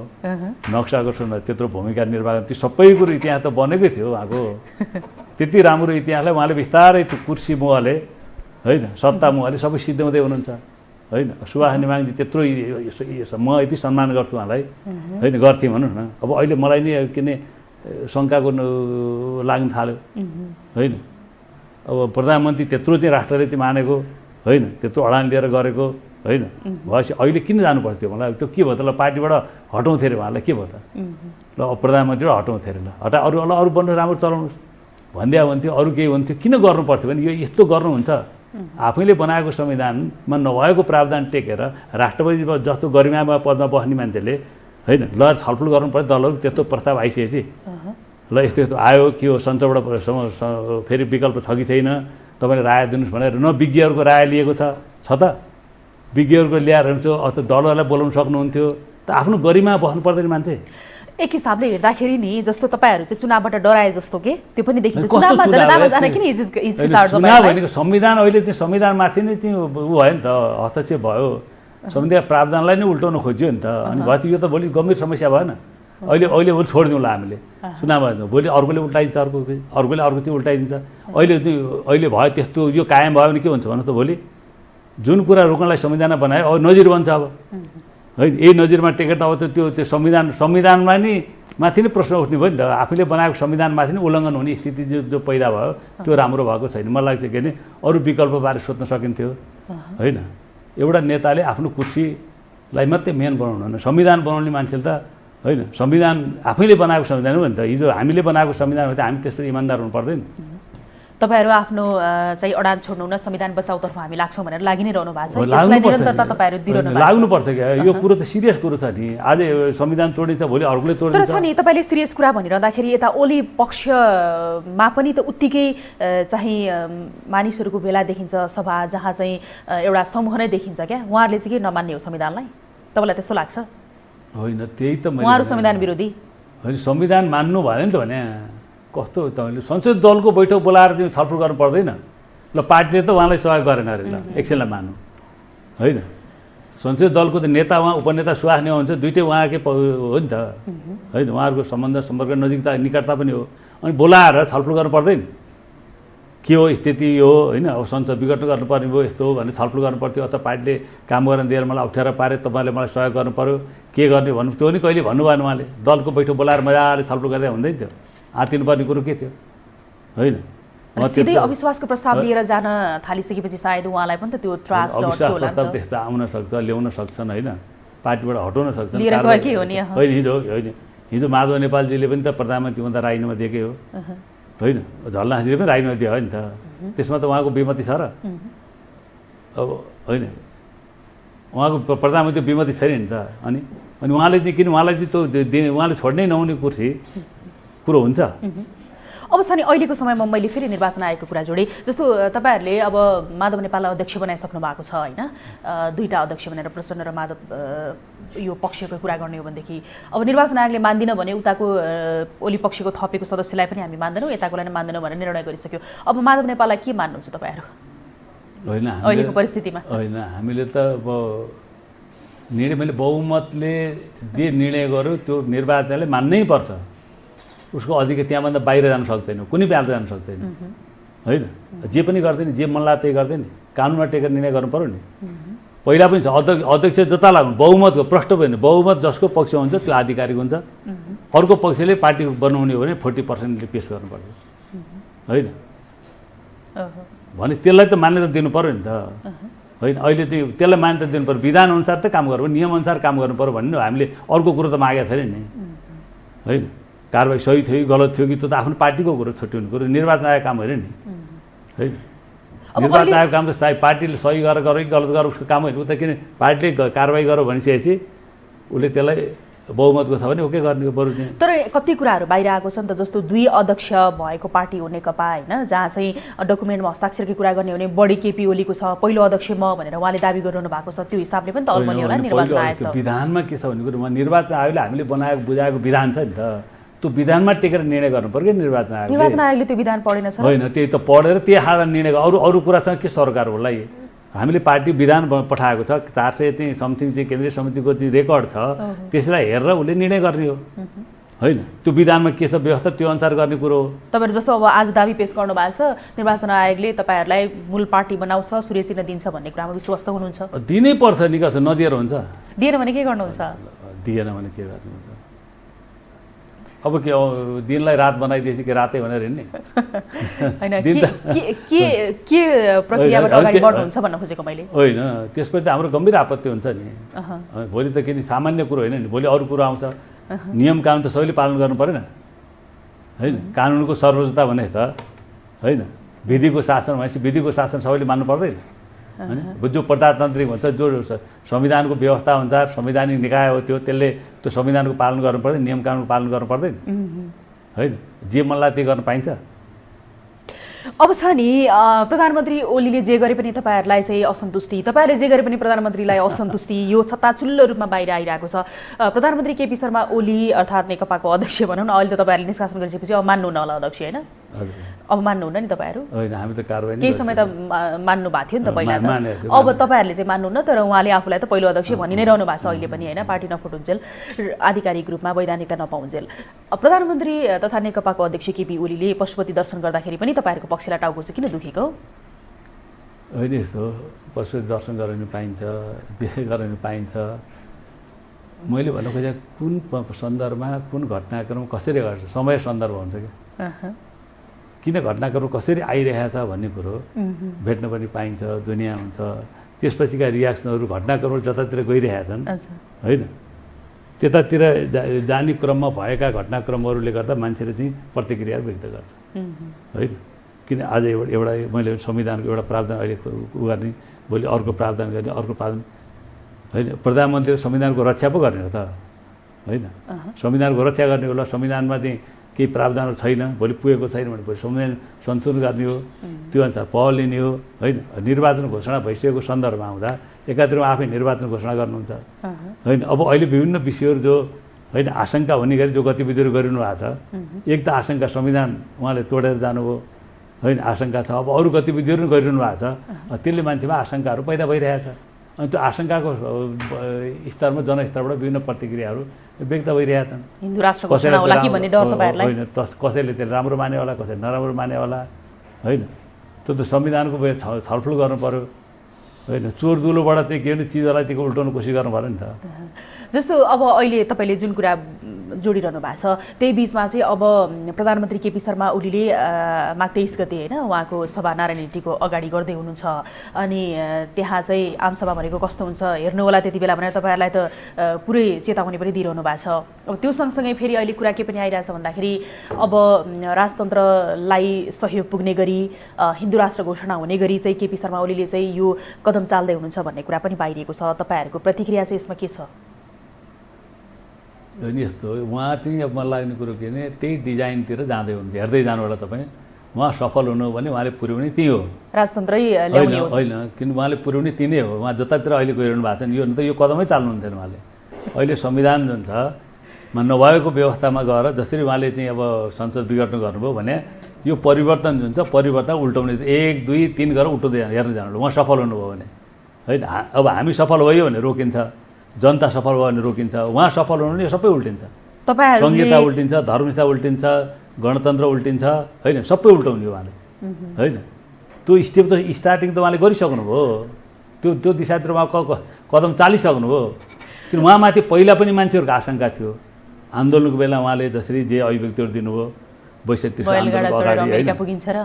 Speaker 6: नक्साको सन्दर्भमा त्यत्रो भूमिका निर्वाह, त्यो सबै कुरो इतिहास त बनेकै थियो उहाँको। त्यति राम्रो इतिहासलाई उहाँले बिस्तारै त्यो कुर्सी मुहाले होइन, सत्ता मुहाले सबै सिद्ध्याउँदै हुनुहुन्छ होइन। सुभाष नेमाङजी त्यत्रो म यति सम्मान गर्छु उहाँलाई होइन, गर्थेँ भनौँ न। अब अहिले मलाई नि किन शङ्काको लाग्न थाल्यो होइन। अब प्रधानमन्त्री त्यत्रो चाहिँ राष्ट्रले चाहिँ मानेको होइन, त्यत्रो अडान लिएर गरेको होइन, भएपछि अहिले किन जानु पर्थ्यो मलाई, त्यो के भयो त? ल पार्टीबाट हटाउँथ्यो अरे उहाँलाई, के भयो त? ल प्रधानमन्त्रीबाट हटाउँथ्यो अरे, ल हटा अरू बन्नु राम्रो चलाउनुहोस् भन्दै हुन्थ्यो, अरू केही हुन्थ्यो, किन गर्नु पर्थ्यो भने यो यस्तो गर्नुहुन्छ। आफैले बनाएको संविधानमा नभएको प्रावधान टेकेर राष्ट्रपति जस्तो गरिमामा पदमा बस्ने मान्छेले होइन ल छलफल गर्नु पर्यो, दलहरू त्यत्रो प्रस्ताव आइसकेपछि ल यस्तो यस्तो आयो के हो, संसदबाट फेरि विकल्प छ कि छैन तपाईँले राय दिनुहोस् भनेर न विज्ञहरूको राय लिएको छ त विज्ञहरूको ल्याएर हुन्छ, अथवा दलहरूलाई बोलाउन सक्नुहुन्थ्यो त, आफ्नो गरिमा बस्नु पर्दैन मान्छे।
Speaker 5: एक हिसाबले हेर्दाखेरि नि जस्तो तपाईहरु चाहिँ चुनावबाट डराए जस्तो के त्यो पनि देखिन्छ, चुनावमा जनतामा जान किन हिचकिचाहट
Speaker 6: चुनाव भनेको संविधान अहिले चाहिँ संविधानमाथि नै चाहिँ उ भयो नि त, हस्तक्षेप भयो, संविधान प्रावधानलाई नै उल्टाउन खोज्यो नि त। अनि भयो यो त भोलि गम्भीर समस्या भएन, अहिले छोडिदिउँला हामीले चुनावमा, भोलि अर्कोले उल्टाइदिन्छ, अर्कोले अर्को चाहिँ उल्टाइदिन्छ। अहिले भयो त्यस्तो यो कायम भयो भने के हुन्छ भन्नुहोस् त, भोलि जुन कुरा रोक्नलाई संविधानमा बनायो अब नजिर बन्छ अब होइन, यही नजिरमा टेकेर त अब त्यो संविधानमा नि माथि नै प्रश्न उठ्ने भयो नि त। आफूले बनाएको संविधानमाथि नै उल्लङ्घन हुने स्थिति जो पैदा भयो त्यो राम्रो भएको छैन। मलाई लाग्छ के भने अरू विकल्पबारे सोध्न सकिन्थ्यो होइन। एउटा नेताले आफ्नो कुर्सीलाई मात्रै मेन बनाउनु होइन, संविधान बनाउने मान्छेले त होइन, संविधान आफैले बनाएको संविधान हो नि त। हिजो हामीले बनाएको संविधान हो त हामी त्यस्तो इमान्दार हुनु पर्दैन।
Speaker 5: तपाईहरु आफ्नो चाहिँ अडान छोड्नुहुन संविधान बचाउतर्फ हामी लाग्छौँ भनेर लागि नै रहनु भएको छ, यसलाई निरन्तरता तपाईहरु दिइरहनु भएको छ।
Speaker 6: लाग्नुपर्छ क्या, यो कुरो त सिरियस कुरो छ नि। आज संविधान तोडिन्छ, भोलि अर्कोले तोडिन्छ।
Speaker 5: तर छ नि तपाईले सिरियस कुरा भनिरहँदाखेरि यता ओली पक्षमा पनि त उत्तिकै चाहिँ मानिसहरूको भेला देखिन्छ, सभा जहाँ चाहिँ एउटा समूह नै देखिन्छ क्या, उहाँहरूले चाहिँ के नमान्ने हो संविधानलाई, तपाईलाई त्यस्तो लाग्छ?
Speaker 6: होइन त्यही त
Speaker 5: उहाँहरू संविधान विरोधी
Speaker 6: होइन, संविधान मान्नु भएन नि त भने कस्तो तपाईँले संसदीय दलको बैठक बोलाएर चाहिँ छलफल गर्नु पर्दैन? ल पार्टीले त उहाँलाई सहयोग गरेन अरे, ल एकछिनलाई मान्नु होइन। संसदीय दलको त नेता उहाँ उपनेता सुभाष नेवा हुन्छ, दुइटै उहाँकै हो नि त होइन, उहाँहरूको सम्बन्ध सम्पर्क नजिकता निकटता पनि हो। अनि बोलाएर छलफल गर्नु पर्दैन? के हो स्थिति यो होइन, अब संसद विघटन गर्नुपर्ने भयो यस्तो हो भनेर छलफल गर्नु पर्थ्यो, अथवा पार्टीले काम गर्न दिएर मलाई अप्ठ्यारो पारे तपाईँले मलाई सहयोग गर्नु पऱ्यो के गर्ने भन्नु, त्यो नि कहिले भन्नु भएन उहाँले। दलको बैठक बोलाएर मजाले छलफल गर्दै हुँदैन थियो, आतिनुपर्ने कुरो के थियो होइन।
Speaker 5: सिधै अविश्वासको प्रस्ताव लिएर जान थालिसकेपछि सायद उहाँलाई पनि त त्यो त्रास
Speaker 6: प्रस्ताव त्यस्तो आउन सक्छ, ल्याउन सक्छन् होइन, पार्टीबाट हटाउन सक्छन्
Speaker 5: होइन।
Speaker 6: हिजो माधव नेपालजीले पनि त प्रधानमन्त्री हुँदा राजीनामा दिएकै हो होइन, झलनाथजीले पनि राजीनामा दियो होइन त, त्यसमा त उहाँको विमति छ र? अब होइन उहाँको प्रधानमन्त्री विमति छैन नि त। अनि उहाँले चाहिँ किन उहाँलाई चाहिँ त्यो उहाँले छोड्नै नहुने कुर्सी कुरो हुन्छ?
Speaker 5: अब छ नि अहिलेको समयमा मैले फेरि निर्वाचन आयोगको कुरा जोडेँ। जस्तो तपाईँहरूले अब माधव नेपाललाई अध्यक्ष बनाइसक्नु भएको छ होइन, दुईटा अध्यक्ष भनेर प्रचण्ड र माधव यो पक्षको कुरा गर्ने हो भनेदेखि अब निर्वाचन आयोगले मान्दिन भने उताको ओली पक्षको थपेको सदस्यलाई पनि हामी मान्दैनौँ, यताकोलाई नै मान्दैनौँ भनेर निर्णय गरिसक्यो। अब माधव नेपाललाई के मान्नुहुन्छ तपाईँहरू
Speaker 6: होइन
Speaker 5: अहिलेको परिस्थितिमा?
Speaker 6: होइन, हामीले त अब निर्णय मैले बहुमतले जे निर्णय गर्यो त्यो निर्वाचनले मान्नै पर्छ। उसको अधिकार त्यहाँभन्दा बाहिर जान सक्दैन, कुनै बेला जान सक्दैन होइन। जे पनि गर्दैन, जे मन लाग्छ त्यही गर्दैन, कानुनमा टेकेर निर्णय गर्नु पर्यो नि। पहिला पनि छ अध्यक्ष जता लाग्नु बहुमतको प्रष्ट भयो भने बहुमत जसको पक्ष हुन्छ त्यो आधिकारिक हुन्छ। अर्को पक्षले पार्टी बनाउने हो भने 40%ले पेस गर्नुपर्छ होइन। भने त्यसलाई त मान्यता दिनु पर्यो नि त होइन। अहिले चाहिँ त्यसलाई मान्यता दिनु पर्यो, विधानअनुसार त काम गर्नु, नियमअनुसार काम गर्नु पर्यो भन्ने हामीले अर्को कुरो त मागेको छैन नि होइन। कारबाही सही थियो कि गलत थियो कि त्यो त आफ्नो पार्टीको कुरो, छुट्याउनु कुरो। निर्वाचन आयोग काम होइन नि होइन। निर्वाचन आयोग काम त चाहे पार्टीले सही गरेर गर कि गलत गरेर उसको काम होइन। उता किन पार्टीले कारबाही गर भनिसकेपछि उसले त्यसलाई बहुमतको छ भने ओके गर्ने हो बरु चाहिँ।
Speaker 5: तर कति कुराहरू बाहिर आएको छ नि त, जस्तो 2 अध्यक्ष भएको पार्टी हो नेकपा होइन, जहाँ चाहिँ डकुमेन्टमा हस्ताक्षरकी कुरा गर्ने हो भने बढी केपी ओलीको छ, पहिलो अध्यक्ष म भनेर उहाँले दाबी गरिरहनु भएको छ। त्यो हिसाबले पनि त अल्मनी होला निर्वाचन आयोग।
Speaker 6: विधानमा के छ भन्ने कुरो निर्वाचन आयोगले हामीले बनाएको बुझाएको विधान छ नि त, त्यो विधानमा टेकेर निर्णय गर्नु पर्यो कि निर्वाचन आयोगले।
Speaker 5: निर्वाचन आयोगले त्यो विधान पढेन छ
Speaker 6: होइन, त्यही त पढेर त्यही आधारमा निर्णय अरू कुरासँग के सरकार होला। हामीले पार्टी विधान पठाएको छ 400 चाहिँ समथिङ चाहिँ केन्द्रीय समितिको चाहिँ रेकर्ड छ, त्यसलाई हेरेर उसले निर्णय गर्ने हो होइन। त्यो विधानमा के छ व्यवस्था त्यो अनुसार गर्ने कुरो हो।
Speaker 5: तपाईँहरू जस्तो अब आज दाबी पेश गर्नु भएको छ निर्वाचन आयोगले तपाईँहरूलाई मूल पार्टी बनाउँछ, सुरेसिन दिन्छ भन्ने कुरामा विश्वास त हुनुहुन्छ?
Speaker 6: दिनै पर्छ नि, कस्तो नदिएर हुन्छ?
Speaker 5: दिएन भने के गर्नुहुन्छ?
Speaker 6: दिएन भने के गर्नुहुन्छ? अब के दिनलाई रात बनाइदिएपछि के रातै भनेर हिँड्ने
Speaker 5: होइन? के प्रक्रियाबाट अगाडि बढ्नुहुन्छ भन्न खोजेको मैले
Speaker 6: होइन। त्यसपछि त हाम्रो गम्भीर आपत्ति हुन्छ नि। भोलि त किन सामान्य कुरो होइन नि, भोलि अरू कुरो आउँछ। नियम कानुन त सबैले पालन गर्नु परेन होइन। कानुनको सर्वोच्चता भने त होइन, विधिको शासन भनेपछि विधिको शासन सबैले मान्नु पर्दैन होइन। जो प्रजातान्त्रिक हुन्छ, जो संविधानको व्यवस्था अनुसार संवैधानिक निकाय हो त्यसले त्यो संविधानको पालन गर्नु पर्दैन, नियम कानुनको पालन गर्नु पर्दैन होइन। जे मन लाग्छ त्यही गर्न पाइन्छ।
Speaker 5: अब छ नि प्रधानमन्त्री ओलीले जे गरे पनि तपाईँहरूलाई चाहिँ असन्तुष्टि, तपाईँहरूले जे गरे पनि प्रधानमन्त्रीलाई असन्तुष्टि, यो छत्ताचुल्लो रूपमा बाहिर आइरहेको छ। प्रधानमन्त्री केपी शर्मा ओली अर्थात् नेकपाको अध्यक्ष भनौँ न, अहिले त तपाईँहरूले निष्कासन गरिसकेपछि अब मान्नुहुन्न होला अध्यक्ष होइन? अब मान्नुहुन्न नि तपाईँहरू?
Speaker 6: होइन, हामी त कारबाही
Speaker 5: केही समय त मान्नु भएको थियो नि त पहिला त। अब तपाईँहरूले चाहिँ मान्नुहुन्न, तर उहाँले आफूलाई त पहिलो अध्यक्ष भनि नै रहनु भएको छ अहिले पनि होइन। पार्टी नफुटुन्जेल, आधिकारिक रूपमा वैधानिकता नपाउन्जेल। प्रधानमन्त्री तथा नेकपाको अध्यक्ष केपी ओलीले पशुपति दर्शन गर्दाखेरि पनि तपाईँहरूको पक्षलाई टाउको चाहिँ किन दुखेको?
Speaker 6: होइन, यस्तो पशुपति दर्शन गर्न पाइन्छ, जे गर्न पाइन्छ। मैले भन्नु खोजेको कुन सन्दर्भमा कुन घटनाक्रम कसरी गर्छ, समय सन्दर्भ हुन्छ क्या। किन घटनाक्रम कसरी आइरहेछ भन्ने कुरो भेट्न पनि पाइन्छ, दुनियाँ हुन्छ। त्यसपछिका रियाक्सनहरू घटनाक्रमहरू जतातिर गइरहेछन् होइन, त्यतातिर जाने क्रममा भएका घटनाक्रमहरूले गर्दा मान्छेले चाहिँ प्रतिक्रिया व्यक्त गर्छ होइन। किन आज एउटा मैले संविधानको एउटा प्रावधान अहिले गर्ने, भोलि अर्को प्रावधान गर्ने, अर्को प्रावधान होइन। प्रधानमन्त्रीले संविधानको रक्षा पो गर्ने हो त होइन। संविधानको रक्षा गर्ने होला, संविधानमा चाहिँ केही प्रावधानहरू छैन, भोलि पुगेको छैन भने भोलि संविधान संशोधन गर्ने हो, त्यो अनुसार पहल लिने हो होइन। निर्वाचन घोषणा भइसकेको सन्दर्भमा आउँदा एकातिरमा आफै निर्वाचन घोषणा गर्नुहुन्छ होइन। अब अहिले विभिन्न विषयहरू जो होइन आशंका हुने गरी जो गतिविधिहरू गरिनु भएको छ, एक त आशंका संविधान उहाँले तोडेर जानुभयो होइन, आशंका छ। अब अरू गतिविधिहरू पनि गरिरहनु भएको छ, त्यसले मान्छेमा आशंकाहरू पैदा भइरहेछ। अनि त्यो आशंकाको स्तरमा जनस्तरबाट विभिन्न प्रतिक्रियाहरू व्यक्त भइरहेछन्।
Speaker 5: हिन्दू राष्ट्र घोषणा होला कि भन्ने डर तपाईँहरूलाई?
Speaker 6: होइन, कसैले त्यसले राम्रो माने होला, कसैले नराम्रो माने होला होइन। त्यो त संविधानको छलफल गर्नु पर्यो होइन। चोर दुलोबाट चाहिँ के भने चिजलाई चाहिँ उल्टाउनु कोसिस गर्नु पऱ्यो नि त।
Speaker 5: जस्तो अब अहिले तपाईँले जुन कुरा जोडिरहनु भएको छ त्यही बिचमा चाहिँ अब प्रधानमन्त्री केपी शर्मा ओलीले माघ 23 गते होइन उहाँको सभा नारायणहिटीको अगाडि गर्दै हुनुहुन्छ। अनि त्यहाँ चाहिँ आमसभा भनेको कस्तो हुन्छ हेर्नु होला त्यति बेला भनेर तपाईँहरूलाई त पुरै चेतावनी पनि दिइरहनु भएको छ। अब त्यो सँगसँगै फेरि अहिले कुरा के पनि आइरहेछ भन्दाखेरि अब राजतन्त्रलाई सहयोग पुग्ने गरी हिन्दू राष्ट्र घोषणा हुने गरी चाहिँ केपी शर्मा ओलीले चाहिँ यो कदम चाल्दै हुनुहुन्छ भन्ने कुरा पनि बाहिरिएको छ। तपाईँहरूको प्रतिक्रिया चाहिँ यसमा के छ?
Speaker 6: होइन यस्तो हो, उहाँ चाहिँ अब मलाई लाग्ने कुरो के भने त्यही डिजाइनतिर जाँदै हुन्छ, हेर्दै जानु होला तपाईँ। उहाँ सफल हुनु भने उहाँले पुर्याउने त्यही हो,
Speaker 5: राजतन्त्रै
Speaker 6: होइन
Speaker 5: ल्याउने हो।
Speaker 6: होइन, किन उहाँले पुर्याउने त्यही नै हो। उहाँ जतातिर अहिले गइरहनु भएको छ नि, यो त यो कदमै चाल्नुहुन्थेन उहाँले। अहिले संविधान जुन छ मा नभएको व्यवस्थामा गएर जसरी उहाँले चाहिँ अब संसद बिगाड्नु गर्नुभयो भने यो परिवर्तन जुन छ परिवर्तन उल्टाउने 1 2 3 गरेर उल्टाउँदै हेर्दै जानु। उहाँ सफल हुनुभयो भने होइन, अब हामी सफल भयो भने रोकिन्छ, जनता सफल भयो भने रोकिन्छ, उहाँ सफल हुनु भने यो सबै उल्टिन्छ। संहिता उल्टिन्छ, धर्मनिष्ठा उल्टिन्छ, गणतन्त्र उल्टिन्छ, होइन सबै उल्टाउने उहाँले होइन। त्यो स्टेप त स्टार्टिङ त उहाँले गरिसक्नुभयो, त्यो दिशातिर उहाँ कदम चालिसक्नुभयो। किन उहाँमाथि पहिला पनि मान्छेहरूको आशंका थियो। आन्दोलनको बेला उहाँले जसरी जे अभिव्यक्तिहरू दिनुभयो 62 आन्दोलनको अगाडि होइन,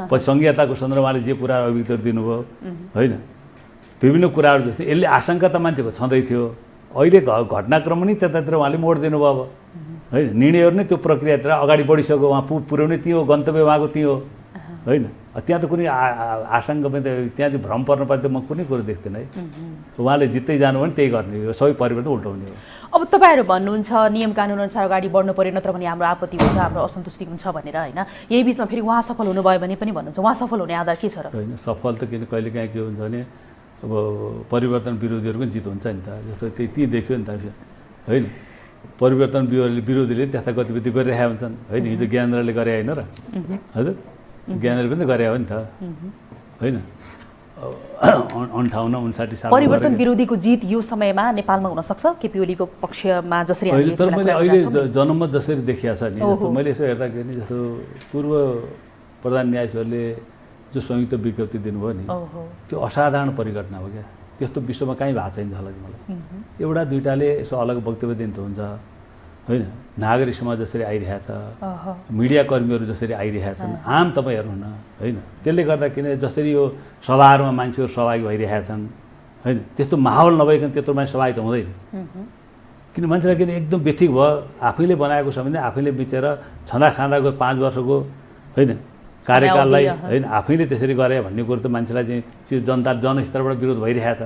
Speaker 6: पछि सङ्घीयताको सन्दर्भमा उहाँले जे कुरा अभिव्यक्तिहरू दिनुभयो होइन, विभिन्न कुराहरू जस्तै यसले आशंका त मान्छेको छँदै थियो। अहिले घटनाक्रम पनि त्यतातिर उहाँले मोड दिनुभयो अब होइन, निर्णयहरू नै त्यो प्रक्रियातिर अगाडि बढिसक्यो। उहाँ पुर्याउने त्यही हो, गन्तव्य उहाँको त्यही हो होइन। त्यहाँ त कुनै आशंका पनि त्यहाँ चाहिँ भ्रम पर्नु पर्ने त म कुनै कुरो देख्दिनँ है। उहाँले जित्दै जानु भने त्यही गर्ने हो, सबै परिवर्तन उल्टाउने हो।
Speaker 5: अब तपाईँहरू भन्नुहुन्छ नियम कानुन अनुसार अगाडि बढ्नु पर्यो, नत्र भने हाम्रो आपत्ति हुन्छ, हाम्रो असन्तुष्टि हुन्छ भनेर होइन। यही बिचमा फेरि उहाँ सफल हुनुभयो भने पनि भन्नुहुन्छ, उहाँ सफल हुने आधार के छ र?
Speaker 6: होइन सफल त किन कहिलेकाहीँ के हुन्छ भने अब परिवर्तन विरोधीहरूको जित हुन्छ नि त, जस्तो त्यही देखियो नि त होइन। परिवर्तन विरोधीले त्यस्ता गतिविधि गरिरहेका हुन्छन् होइन। हिजो ज्ञानेन्द्रले गरे होइन र, हजुर ज्ञानेन्द्रले पनि त गरे हो नि त होइन। 58-59 साल
Speaker 5: परिवर्तन विरोधीको जित यो समयमा नेपालमा हुन सक्छ केपी ओलीको पक्षमा जसरी
Speaker 6: अहिले। तर मैले अहिले जनमत जसरी देखिया छ नि, जस्तो मैले यसो हेर्दाखेरि नि, जस्तो पूर्व प्रधान न्यायाधीशहरूले जो संयुक्त विज्ञप्ति दिनुभयो नि, त्यो असाधारण परिघटना हो क्या। त्यस्तो विश्वमा कहीँ भएको छैन जस्तो लाग्छ मलाई। एउटा दुइटाले यसो अलग वक्तव्य दिनु त हुन्छ होइन, नागरिक समाज जसरी आइरहेछ, मिडिया कर्मीहरू जसरी आइरहेका छन्, आम तपाईँ हेर्नु न होइन। त्यसले गर्दा किन जसरी यो सभाहरूमा मान्छेहरू सहभागी भइरहेका छन् होइन, त्यस्तो माहौल नभइकन त्यत्रो मान्छे सहभागी त हुँदैन। किन मान्छेलाई किन एकदम बेठिक भयो, आफैले बनाएको संविधान आफैले बिचेर छँदा खाँदाको 5 वर्षको होइन कार्यकाललाई होइन आफैले त्यसरी गरे भन्ने कुरो त मान्छेलाई चाहिँ जनता जनस्तरबाट विरोध भइरहेछ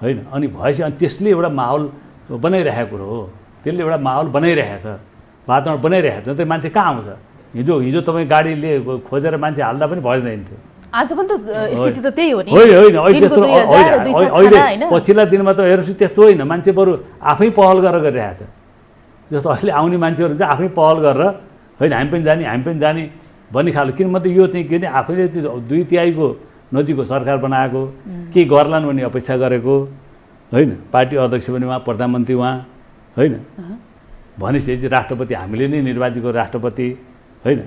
Speaker 6: होइन। अनि भएपछि अनि त्यसले एउटा माहौल बनाइरहेको कुरो हो, त्यसले एउटा माहौल बनाइरहेछ, वातावरण बनाइरहेछ। त्यो मान्छे कहाँ आउँछ? हिजो तपाईँ गाडीले खोजेर मान्छे हाल्दा पनि भइँदैन थियो,
Speaker 5: आज पनि त स्थिति त त्यही हो नि
Speaker 6: होइन। अहिले पछिल्ला दिनमा त हेर्छु त्यस्तो होइन, मान्छे बरु आफै पहल गरेर गरिरहेछ। जस्तो अहिले आउने मान्छेहरू चाहिँ आफै पहल गरेर होइन हामी पनि जाने भन्ने खालको। किन मतलब यो चाहिँ के भने आफैले त्यो 2/3 नजिकको सरकार बनाएको, के गर्लान् भन्ने अपेक्षा गरेको होइन। पार्टी अध्यक्ष पनि उहाँ, प्रधानमन्त्री उहाँ होइन, भनेपछि चाहिँ राष्ट्रपति हामीले नै निर्वाचित गरेको राष्ट्रपति होइन,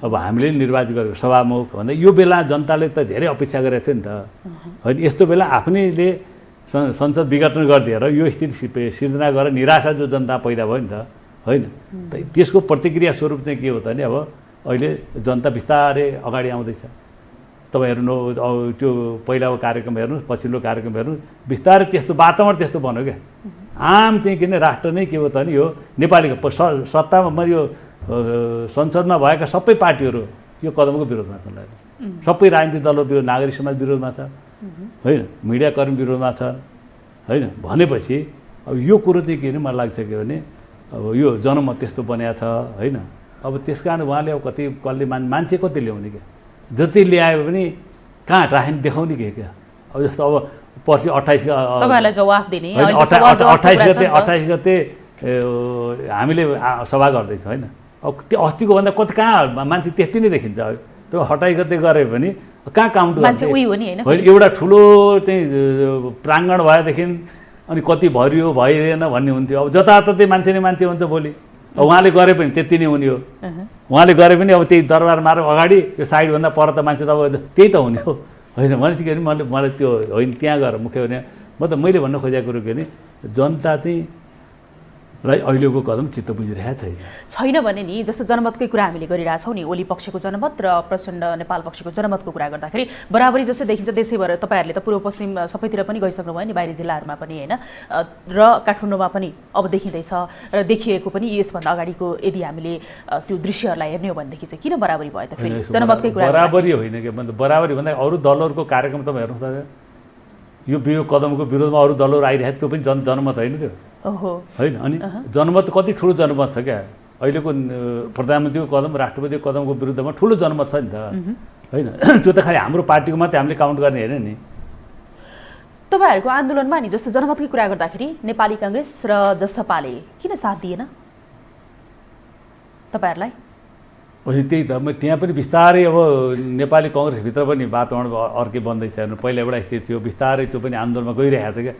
Speaker 6: अब हामीले नै निर्वाचित गरेको सभामुख भन्दा यो बेला जनताले त धेरै अपेक्षा गरेको थियो नि त होइन। यस्तो बेला आफ्नैले संसद विघटन गरिदिएर यो स्थिति सिर्जना गरेर निराशा जो जनता पैदा भयो नि त होइन। त्यसको प्रतिक्रिया स्वरूप चाहिँ के हो त भने अब अहिले जनता बिस्तारै अगाडि आउँदैछ। तपाईँहरू त्यो पहिलाको कार्यक्रम हेर्नुहोस्, पछिल्लो कार्यक्रम हेर्नुहोस्, बिस्तारै त्यस्तो वातावरण त्यस्तो बन्यो क्या। आम चाहिँ किन राष्ट्र नै के हो त भने यो नेपालीको सत्तामा यो संसदमा भएका सबै पार्टीहरू यो कदमको विरोधमा छन्, सबै राजनीतिक दलहरू विरोध, नागरिक समाज विरोधमा छ होइन, मिडिया कर्मी विरोधमा छ होइन। भनेपछि अब यो कुरो चाहिँ के भने मलाई लाग्छ के भने अब यो जनमत त्यस्तो बनाएको छ होइन। अब त्यस कारण उहाँले अब कसले मान्छे कति ल्याउने क्या, जति ल्यायो भने कहाँ राख्ने देखाउने के क्या। अब जस्तो अब पर्सि 28
Speaker 5: जवाफ दिने
Speaker 6: 28 गते हामीले सभा गर्दैछ होइन। अब त्यो अस्तिको भन्दा कति कहाँ मान्छे त्यति नै देखिन्छ। त्यो 28 गते गऱ्यो भने कहाँ काउन्ट
Speaker 5: होइन।
Speaker 6: एउटा ठुलो चाहिँ प्राङ्गण भएदेखि अनि कति भरियो भइरहेन भन्ने हुन्थ्यो। अब जताततै मान्छे नै मान्छे हुन्छ भोलि। अब उहाँले गरे पनि त्यति नै हुने हो, उहाँले गरे पनि अब त्यही दरबार मार अगाडि यो साइडभन्दा पर त मान्छे त अब त्यही त हुने हो होइन। भनेपछि के भने मलाई त्यो होइन त्यहाँ गएर मुख्य भने मैले भन्न खोजेको कुरो के भने जनता चाहिँ अहिलेको कदम चित्त बुझिरहेको
Speaker 5: छैन भने नि जस्तो जनमतकै कुरा हामीले गरिरहेछौँ नि, ओली पक्षको जनमत र प्रचण्ड नेपाल पक्षको जनमतको कुरा गर्दाखेरि बराबरी जस्तै देखिन्छ। देशैभर तपाईँहरूले त पूर्व पश्चिम सबैतिर पनि गइसक्नु भयो नि, बाहिरी जिल्लाहरूमा पनि होइन, र काठमाडौँमा पनि अब देखिँदैछ र देखिएको पनि यसभन्दा अगाडिको यदि हामीले त्यो दृश्यहरूलाई हेर्ने हो भनेदेखि चाहिँ किन बराबरी भयो त? फेरि जनमतकै कुरा
Speaker 6: बराबरी होइन कि मतलब बराबरी भन्दा अरू दलहरूको कार्यक्रम तपाईँ हेर्नुहोस् त, यो कदमको विरोधमा अरू दलहरू आइरहेको त्यो पनि जनमत होइन, त्यो
Speaker 5: ओहो
Speaker 6: होइन। अनि जनमत कति ठुलो जनमत छ क्या अहिलेको प्रधानमन्त्रीको कदम राष्ट्रपतिको कदमको विरुद्धमा ठुलो जनमत छ नि त होइन। त्यो त खालि हाम्रो पार्टीको मात्रै हामीले काउन्ट गर्ने हेर्ने नि।
Speaker 5: तपाईँहरूको आन्दोलनमा नि जस्तो जनमतकै कुरा गर्दाखेरि नेपाली काङ्ग्रेस र जसपाले किन साथ दिएन तपाईँहरूलाई?
Speaker 6: त्यही त त्यहाँ पनि बिस्तारै अब नेपाली कङ्ग्रेसभित्र पनि वातावरण अर्कै बन्दैछ हेर्नु। पहिला एउटा स्थिति थियो बिस्तारै त्यो पनि आन्दोलनमा गइरहेको छ क्या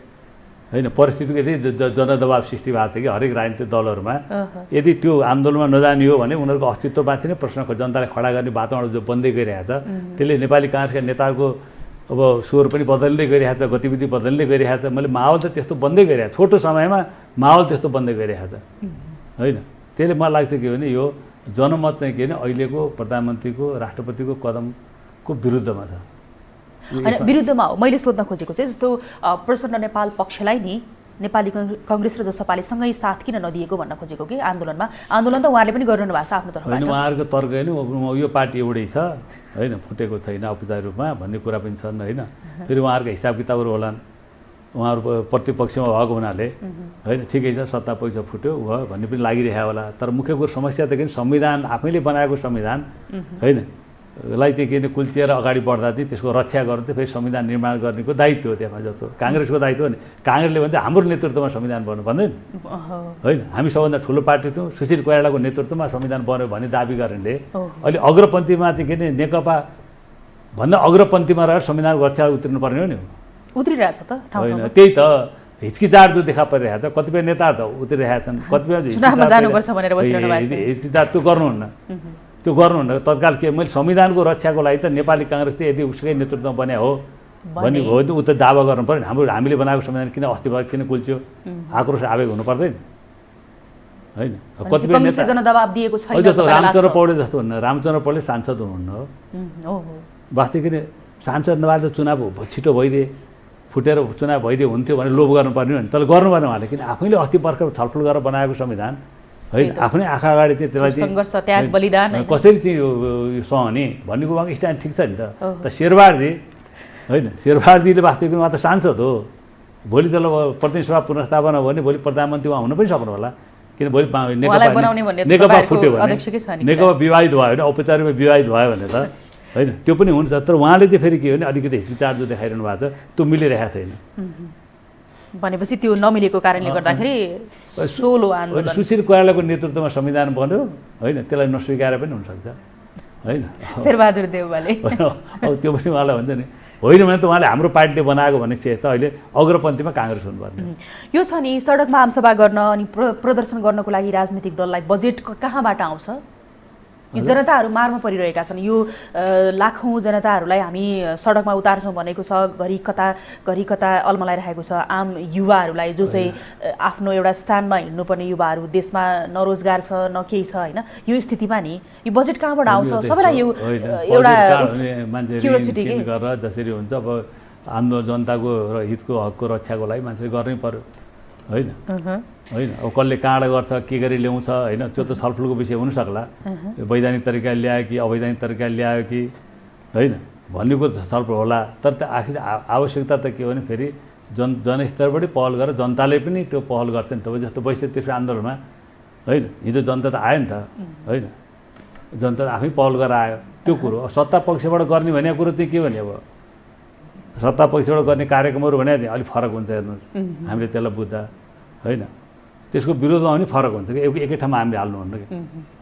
Speaker 6: होइन। परिस्थितिको यति जनदबाव सृष्टि भएको छ कि हरेक राजनीतिक दलहरूमा यदि त्यो आन्दोलनमा नजाने हो भने उनीहरूको अस्तित्वमाथि नै प्रश्न जनतालाई खडा गर्ने वातावरण जो बन्दै गइरहेको छ त्यसले नेपाली काङ्ग्रेसका नेताहरूको अब स्वर पनि बदल्दै गइरहेको छ, गतिविधि बदल्दै गइरहेको छ। मैले माहौल त त्यस्तो बन्दै गइरहेको छोटो समयमा माहौल त्यस्तो बन्दै गइरहेको छ होइन। त्यसले मलाई लाग्छ के भने यो जनमत चाहिँ के भने अहिलेको प्रधानमन्त्रीको राष्ट्रपतिको कदमको विरुद्धमा छ।
Speaker 5: होइन विरुद्धमा हो। मैले सोध्न खोजेको चाहिँ जस्तो प्रचण्ड नेपाल पक्षलाई नि नेपाली काङ्ग्रेस र जसपाले सँगै साथ किन नदिएको भन्न खोजेको कि आन्दोलनमा? आन्दोलन त उहाँले पनि गरिरहनु भएको छ आफ्नो तर्फबाट।
Speaker 6: होइन उहाँहरूको तर्क होइन यो पार्टी एउटै छ होइन, फुटेको छैन औपचारिक रूपमा भन्ने कुरा पनि छन् होइन। फेरि उहाँहरूको हिसाब किताबहरू होलान्, उहाँहरू प्रतिपक्षमा भएको हुनाले होइन ठिकै छ सत्ता पैसा फुट्यो भयो भन्ने पनि लागिरहेको होला। तर मुख्य कुरो समस्या त के संविधान आफैले बनाएको संविधान होइन लाई चाहिँ के भने कुल्चिएर अगाडि बढ्दा चाहिँ त्यसको रक्षा गर्नु चाहिँ फेरि संविधान निर्माण गर्नेको दायित्व हो। त्यसमा जस्तो काङ्ग्रेसको दायित्व नि काङ्ग्रेसले भन्छ हाम्रो नेतृत्वमा संविधान बन्नु भन्दैन होइन। हामी सबभन्दा ठुलो पार्टी थियौँ, सुशील कोइरालाको नेतृत्वमा संविधान बन्यो भन्ने दाबी गर्नेले अहिले अग्रपन्थीमा चाहिँ के भने नेकपा भन्दा अग्रपन्थीमा रहेर संविधानको रक्षा उत्रिनुपर्ने हो नि।
Speaker 5: उत्रिरहेछ त
Speaker 6: होइन त्यही त हिचकिचाट जो देखा परिरहेको छ। कतिपय नेताहरू त उत्रिरहेका छन्, कतिपय हिचकिचाट त्यो गर्नुहुन्न त्यो गर्नुहुन्न। तत्काल के मैले संविधानको रक्षाको लागि त नेपाली काङ्ग्रेस चाहिँ यदि उसकै नेतृत्वमा बने हो भन्ने भयो त ऊ त दावा गर्नु पऱ्यो। हामीले बनाएको संविधान किन अस्ति भयो किन कुल्च्यो आक्रोश आवेग हुनु पर्दैन होइन। कतिपय नेता
Speaker 5: जनदबाब दिएको छैन।
Speaker 6: जस्तो रामचन्द्र पौडेल जस्तो हुन्न, रामचन्द्र पौडेल सांसद हुनुहुन्न हो वास्तविक किन सांसद नभए त चुनाव छिटो भइदिए फुटेर चुनाव भइदियो हुन्थ्यो भने लोभ गर्नुपर्ने हो नि। तर गर्नु भएन उहाँले किन आफैले अस्ति भर्खर छलफल गरेर बनाएको संविधान होइन। आफ्नै आँखा अगाडि चाहिँ त्यसलाई
Speaker 5: सङ्घर्ष त्याग बलिदान
Speaker 6: कसरी चाहिँ सहने भन्नेको उहाँको स्ट्यान्ड ठिक छ नि त। शेरबहादुरजी होइन शेरबहादुरजीले वास्तविक उहाँ त सांसद हो, भोलि त प्रतिनिधि सभा पुनर्स्थापना भयो भने भोलि प्रधानमन्त्री उहाँ हुन पनि सक्नु होला किन भोलि नेकपा फुट्यो भने नेकपा विवाहित भयो भने औपचारिक विवाहित भयो भने त होइन त्यो पनि हुन्छ। तर उहाँले चाहिँ फेरि के हो भने अलिकति हिचकिचाट जो देखाइरहनु भएको छ त्यो मिलिरहेको छैन
Speaker 5: भनेपछि त्यो नमिलेको कारणले गर्दाखेरि सोलो आन्दोलन
Speaker 6: सुशील कोइरालाको नेतृत्वमा संविधान बन्यो होइन त्यसलाई नस्वीकार पनि हुनसक्छ होइन।
Speaker 5: शेरबहादुर देउवाले
Speaker 6: अब त्यो पनि उहाँलाई भन्छ नि होइन भने त उहाँले हाम्रो पार्टीले बनाएको भनेपछि त अहिले अग्रपन्थीमा काङ्ग्रेस हुनुपर्ने।
Speaker 5: यो छ नि सडकमा आमसभा गर्न अनि प्रदर्शन गर्नको लागि राजनीतिक दललाई बजेट कहाँबाट आउँछ? यो जनताहरू मारमा परिरहेका छन्। यो लाखौँ जनताहरूलाई हामी सडकमा उतार्छौँ भनेको छ, घरि कता अल्मलाइरहेको छ आम युवाहरूलाई जो चाहिँ आफ्नो एउटा स्ट्यान्डमा हिँड्नुपर्ने युवाहरू, देशमा न रोजगार छ न केही छ होइन। यो स्थितिमा नि यो बजेट कहाँबाट आउँछ? सबैलाई यो एउटा क्युरियोसिटी
Speaker 6: गरेर जसरी हुन्छ अब आन्दोलन जनताको हितको हकको रक्षाको लागि मान्छेले गर्नै पर्यो होइन होइन। अब कसले कहाँबाट गर्छ के गरी ल्याउँछ होइन त्यो त छलफलको विषय हुनसक्ला। वैधानिक तरिकाले ल्यायो कि अवैधानिक तरिकाले ल्यायो कि होइन भन्ने कुरो छलफल होला। तर त आखिर आवश्यकता त के हो भने फेरि जनस्तरबाटै पहल गरेर जनताले पनि त्यो पहल गर्छ नि त। जस्तो 32 आन्दोलनमा होइन हिजो जनता त आयो नि त होइन, जनता आफै पहल गरेर आयो। त्यो कुरो सत्ता पक्षबाट गर्ने भनेको कुरो चाहिँ के भने अब सत्ता पक्षबाट गर्ने कार्यक्रमहरू भने अलिक फरक हुन्छ हेर्नुहोस् हामीले त्यसलाई बुझ्दा होइन। त्यसको विरोधमा पनि फरक हुन्छ कि एकै ठाउँमा हामीले हाल्नुहुन्न कि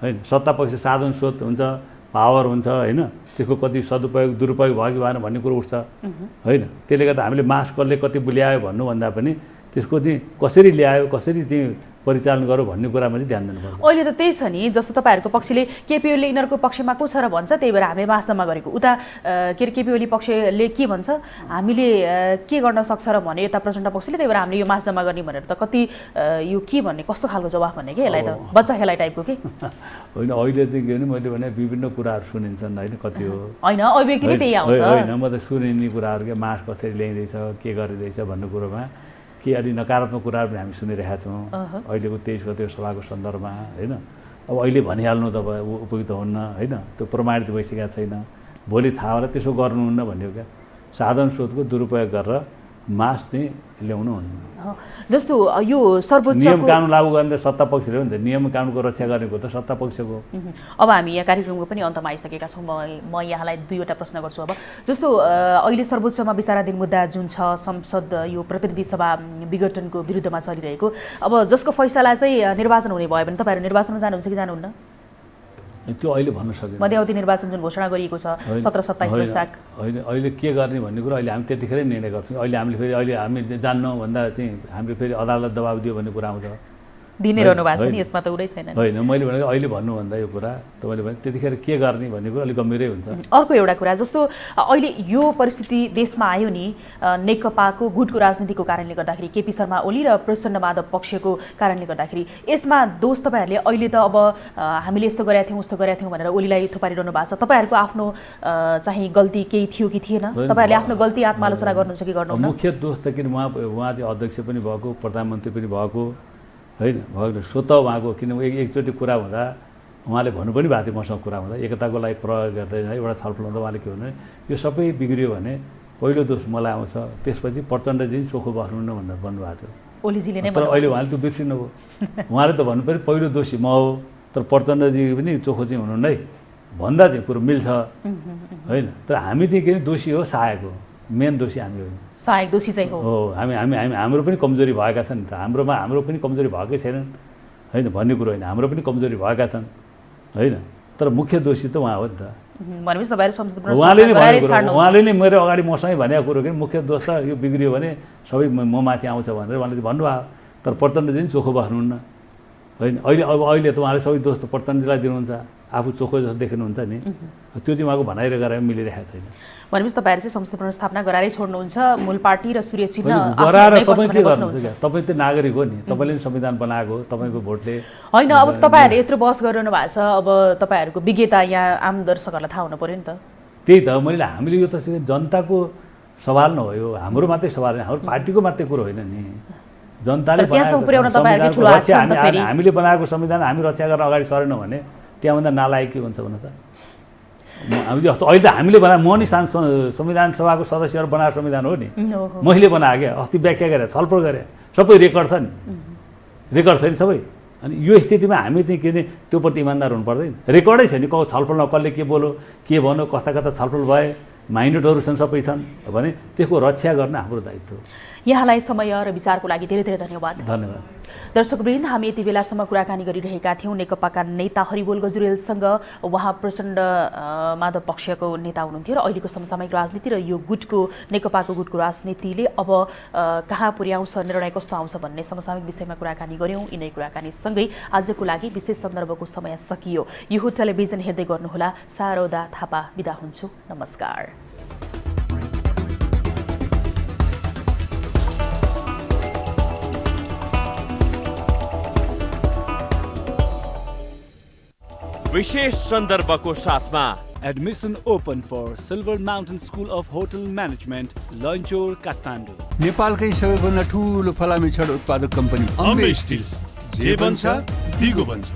Speaker 6: होइन। सत्ता पक्ष साधन स्रोत हुन्छ, पावर हुन्छ होइन, त्यसको कति सदुपयोग दुरुपयोग भयो कि भएन भन्ने कुरो उठ्छ होइन। त्यसले गर्दा हामीले मास कसले कति ल्यायो भन्नुभन्दा पनि त्यसको चाहिँ कसरी ल्यायो कसरी चाहिँ परिचालन गरौँ भन्ने कुरामा चाहिँ ध्यान दिनुपर्छ।
Speaker 5: अहिले त त्यही छ नि जस्तो तपाईँहरूको पक्षले केपी ओली यिनीहरूको पक्षमा को छ र भन्छ, त्यही भएर हामीले मासजम्मा गरेको। उता के अरे केपी ओली पक्षले के भन्छ, हामीले के गर्न सक्छ र भने यता प्रचण्ड पक्षले, त्यही भएर हामीले यो मासजम्मा गर्ने भनेर त कति यो के भन्ने कस्तो खालको जवाफ भन्ने कि यसलाई त बच्चा खेलाइ टाइपको के
Speaker 6: होइन। अहिले चाहिँ के भने मैले भने विभिन्न कुराहरू सुनिन्छन् होइन, कति हो
Speaker 5: होइन अभिव्यक्ति नै त्यही आउँछ
Speaker 6: होइन। म त सुनिने कुराहरू के मास कसरी ल्याइँदैछ के गरिँदैछ भन्ने कुरोमा के अलि नकारात्मक कुराहरू पनि हामी सुनिरहेका छौँ अहिलेको 23 गते सभाको सन्दर्भमा होइन। अब अहिले भनिहाल्नु त उपयुक्त हुन्न होइन, त्यो प्रमाणित भइसकेको छैन, भोलि थाहा होला त्यसो गर्नुहुन्न भन्ने हो क्या। साधन स्रोतको दुरुपयोग गरेर मास चाहिँ ल्याउनु हुन्न।
Speaker 5: जस्तो यो सर्वोच्च
Speaker 6: नियम कानुन लागू गर्ने सत्ता पक्षले हो नि त, नियम कानुनको रक्षा गरेको त सत्ता पक्षको।
Speaker 5: अब हामी यहाँ कार्यक्रमको पनि अन्तमा आइसकेका छौँ। म यहाँलाई दुईवटा प्रश्न गर्छु। अब जस्तो अहिले सर्वोच्चमा विचाराधीन मुद्दा जुन छ संसद यो प्रतिनिधि सभा विघटनको विरुद्धमा चलिरहेको, अब जसको फैसला चाहिँ निर्वाचन हुने भयो भने तपाईँहरू निर्वाचनमा जानुहुन्छ कि जानुहुन्न?
Speaker 6: त्यो अहिले भन्न सकिँदैन।
Speaker 5: मध्यावधि निर्वाचन जुन घोषणा गरिएको छ 17-27 वैशाख,
Speaker 6: होइन अहिले के गर्ने भन्ने कुरो अहिले हामी त्यतिखेरै निर्णय गर्छौँ। अहिले हामी जान्नौँ भन्दा चाहिँ हामीले फेरि अदालत दबाब दियो भन्ने कुरा आउँछ।
Speaker 5: दिनै रहनु भएको छ नि, यसमा त उडै छैन।
Speaker 6: होइन, मैले भनेको अहिले भन्नुभन्दा यो कुरा तपाईँले भने त्यतिखेर के गर्ने भन्ने कुरा अलिक गम्भीरै हुन्छ।
Speaker 5: अर्को एउटा कुरा, जस्तो अहिले यो परिस्थिति देशमा आयो नि नेकपाको गुटको राजनीतिको कारणले गर्दाखेरि, केपी शर्मा ओली र प्रचण्ड माधव पक्षको कारणले गर्दाखेरि, यसमा दोष तपाईँहरूले अहिले त अब हामीले यस्तो गरेका थियौँ उस्तो गरेका थियौँ भनेर ओलीलाई थोपारिरहनु भएको छ। तपाईँहरूको आफ्नो चाहिँ गल्ती केही थियो कि थिएन? तपाईँहरूले आफ्नो गल्ती आत्मालोचना गर्नुहुन्छ कि गर्नुहुन्न?
Speaker 6: मुख्य दोष त किन उहाँ चाहिँ अध्यक्ष पनि भएको, प्रधानमन्त्री पनि भएको होइन, भएको स्वतः उहाँको, किन एकचोटि कुरा हुँदा उहाँले भन्नु पनि भएको थियो मसँग कुरा हुँदा, एकताको लागि प्रयोग गर्दै एउटा छलफल हुँदा उहाँले के भन्नु, यो सबै बिग्रियो भने पहिलो दोष मलाई आउँछ, त्यसपछि प्रचण्डजी चोखो बस्नुहुन्न भनेर भन्नुभएको थियो
Speaker 5: ओलीजीले नै।
Speaker 6: तर अहिले उहाँले त बिर्सिनुभयो। उहाँले त भन्नु पऱ्यो पहिलो दोषी म हो, तर प्रचण्डजी पनि चोखो चाहिँ हुनुहुन्न है भन्दा चाहिँ कुरो मिल्छ होइन। तर हामी चाहिँ के दोषी हो, सहायक हो, मेन दोषी हामी होइन,
Speaker 5: सहायक दोषी चाहिँ हो।
Speaker 6: हाम्रो पनि कमजोरी भएका छन् नि त, हाम्रो पनि कमजोरी भएकै छैनन् होइन भन्ने कुरो होइन, हाम्रो पनि कमजोरी भएका छन् होइन। तर मुख्य दोषी त उहाँ हो नि त।
Speaker 5: भनेपछि तपाईँहरू संसद
Speaker 6: उहाँले नै भनेको कुरो, उहाँले नै मेरो अगाडि मसँगै भनेको कुरो कि मुख्य दोष त यो बिग्रियो भने सबै म माथि आउँछ भनेर उहाँले भन्नुभयो। तर प्रचण्डजी पनि चोखो बस्नुहुन्न होइन। अहिले त उहाँले सबै दोष त प्रचण्डजीलाई दिनुहुन्छ, आफू चोखो जस्तो देख्नुहुन्छ नि, त्यो चाहिँ उहाँको भनाइ र गराइ मिलिरहेको छैन।
Speaker 5: भनेपछि तपाईँहरू चाहिँ संसद पुनर्स्थापना गराएरै छोड्नुहुन्छ, मूल पार्टी र सूर्य चिन्ह
Speaker 6: गराएर तपाईँ के गर्नुहुन्छ? तपाईँ त नागरिक हो नि, तपाईँले संविधान बनाएको, तपाईँको भोटले
Speaker 5: होइन। अब तपाईँहरू यत्रो बहस गरिरहनु भएको छ, अब तपाईँहरूको विज्ञता यहाँ आम दर्शकहरूलाई थाहा हुनु पऱ्यो नि त।
Speaker 6: त्यही त हामीले यो त जनताको सवाल नभयो, हाम्रो मात्रै सवाल होइन, हाम्रो पार्टीको मात्रै कुरो होइन नि, जनताले हामीले बनाएको संविधान हामी रक्षा गरेर अगाडि सरेनौँ भने त्यहाँभन्दा नालायक के हुन्छ भन त? हामी जस्तो अहिले त हामीले बनाएको, म नि संविधान सभाको सदस्यहरू बनाएको संविधान हो नि, मैले बनाएको क्या, अस्ति व्याख्या गरेँ, छलफल गरेँ, सबै रेकर्ड छ नि, रेकर्ड छ नि सबै। अनि यो स्थितिमा हामी चाहिँ के भने त्यो प्रति इमान्दार हुनु पर्दैन। रेकर्डै छ नि, छलफलमा कसले के बोल्यो, के भन्यो, कता कता छलफल भए, माइन्डेडहरू छन्, सबै छन् भने त्यसको रक्षा गर्न हाम्रो दायित्व हो।
Speaker 5: यहाँलाई समय र विचारको लागि धेरै धेरै धन्यवाद।
Speaker 6: धन्यवाद।
Speaker 5: दर्शकवृन्द, हामी यति बेलासम्म कुराकानी गरिरहेका थियौँ नेकपाका नेता हरिबोल गजुरेलसँग। उहाँ प्रचण्ड माधव पक्षको नेता हुनुहुन्थ्यो र अहिलेको समसामयिक राजनीति र यो गुटको नेकपाको गुटको राजनीतिले अब कहाँ पुर्याउँछ, निर्णय कस्तो आउँछ भन्ने समसामयिक विषयमा कुराकानी गऱ्यौँ। यिनै कुराकानीसँगै आजको लागि विशेष सन्दर्भको समय सकियो। यो टेलिभिजन हेर्दै गर्नुहोला। शारदा थापा बिदा हुन्छु। नमस्कार।
Speaker 1: विशेष सन्दर्भको साथमा
Speaker 2: Admission open for Silver Mountain School of Hotel Management, Lanchor, Kathmandu.
Speaker 3: नेपालकै सबैभन्दा ठुलो फलामे छड उत्पादक कम्पनी
Speaker 4: अम्बे स्टिल्स, जे बन्छ दिगो बन्छ।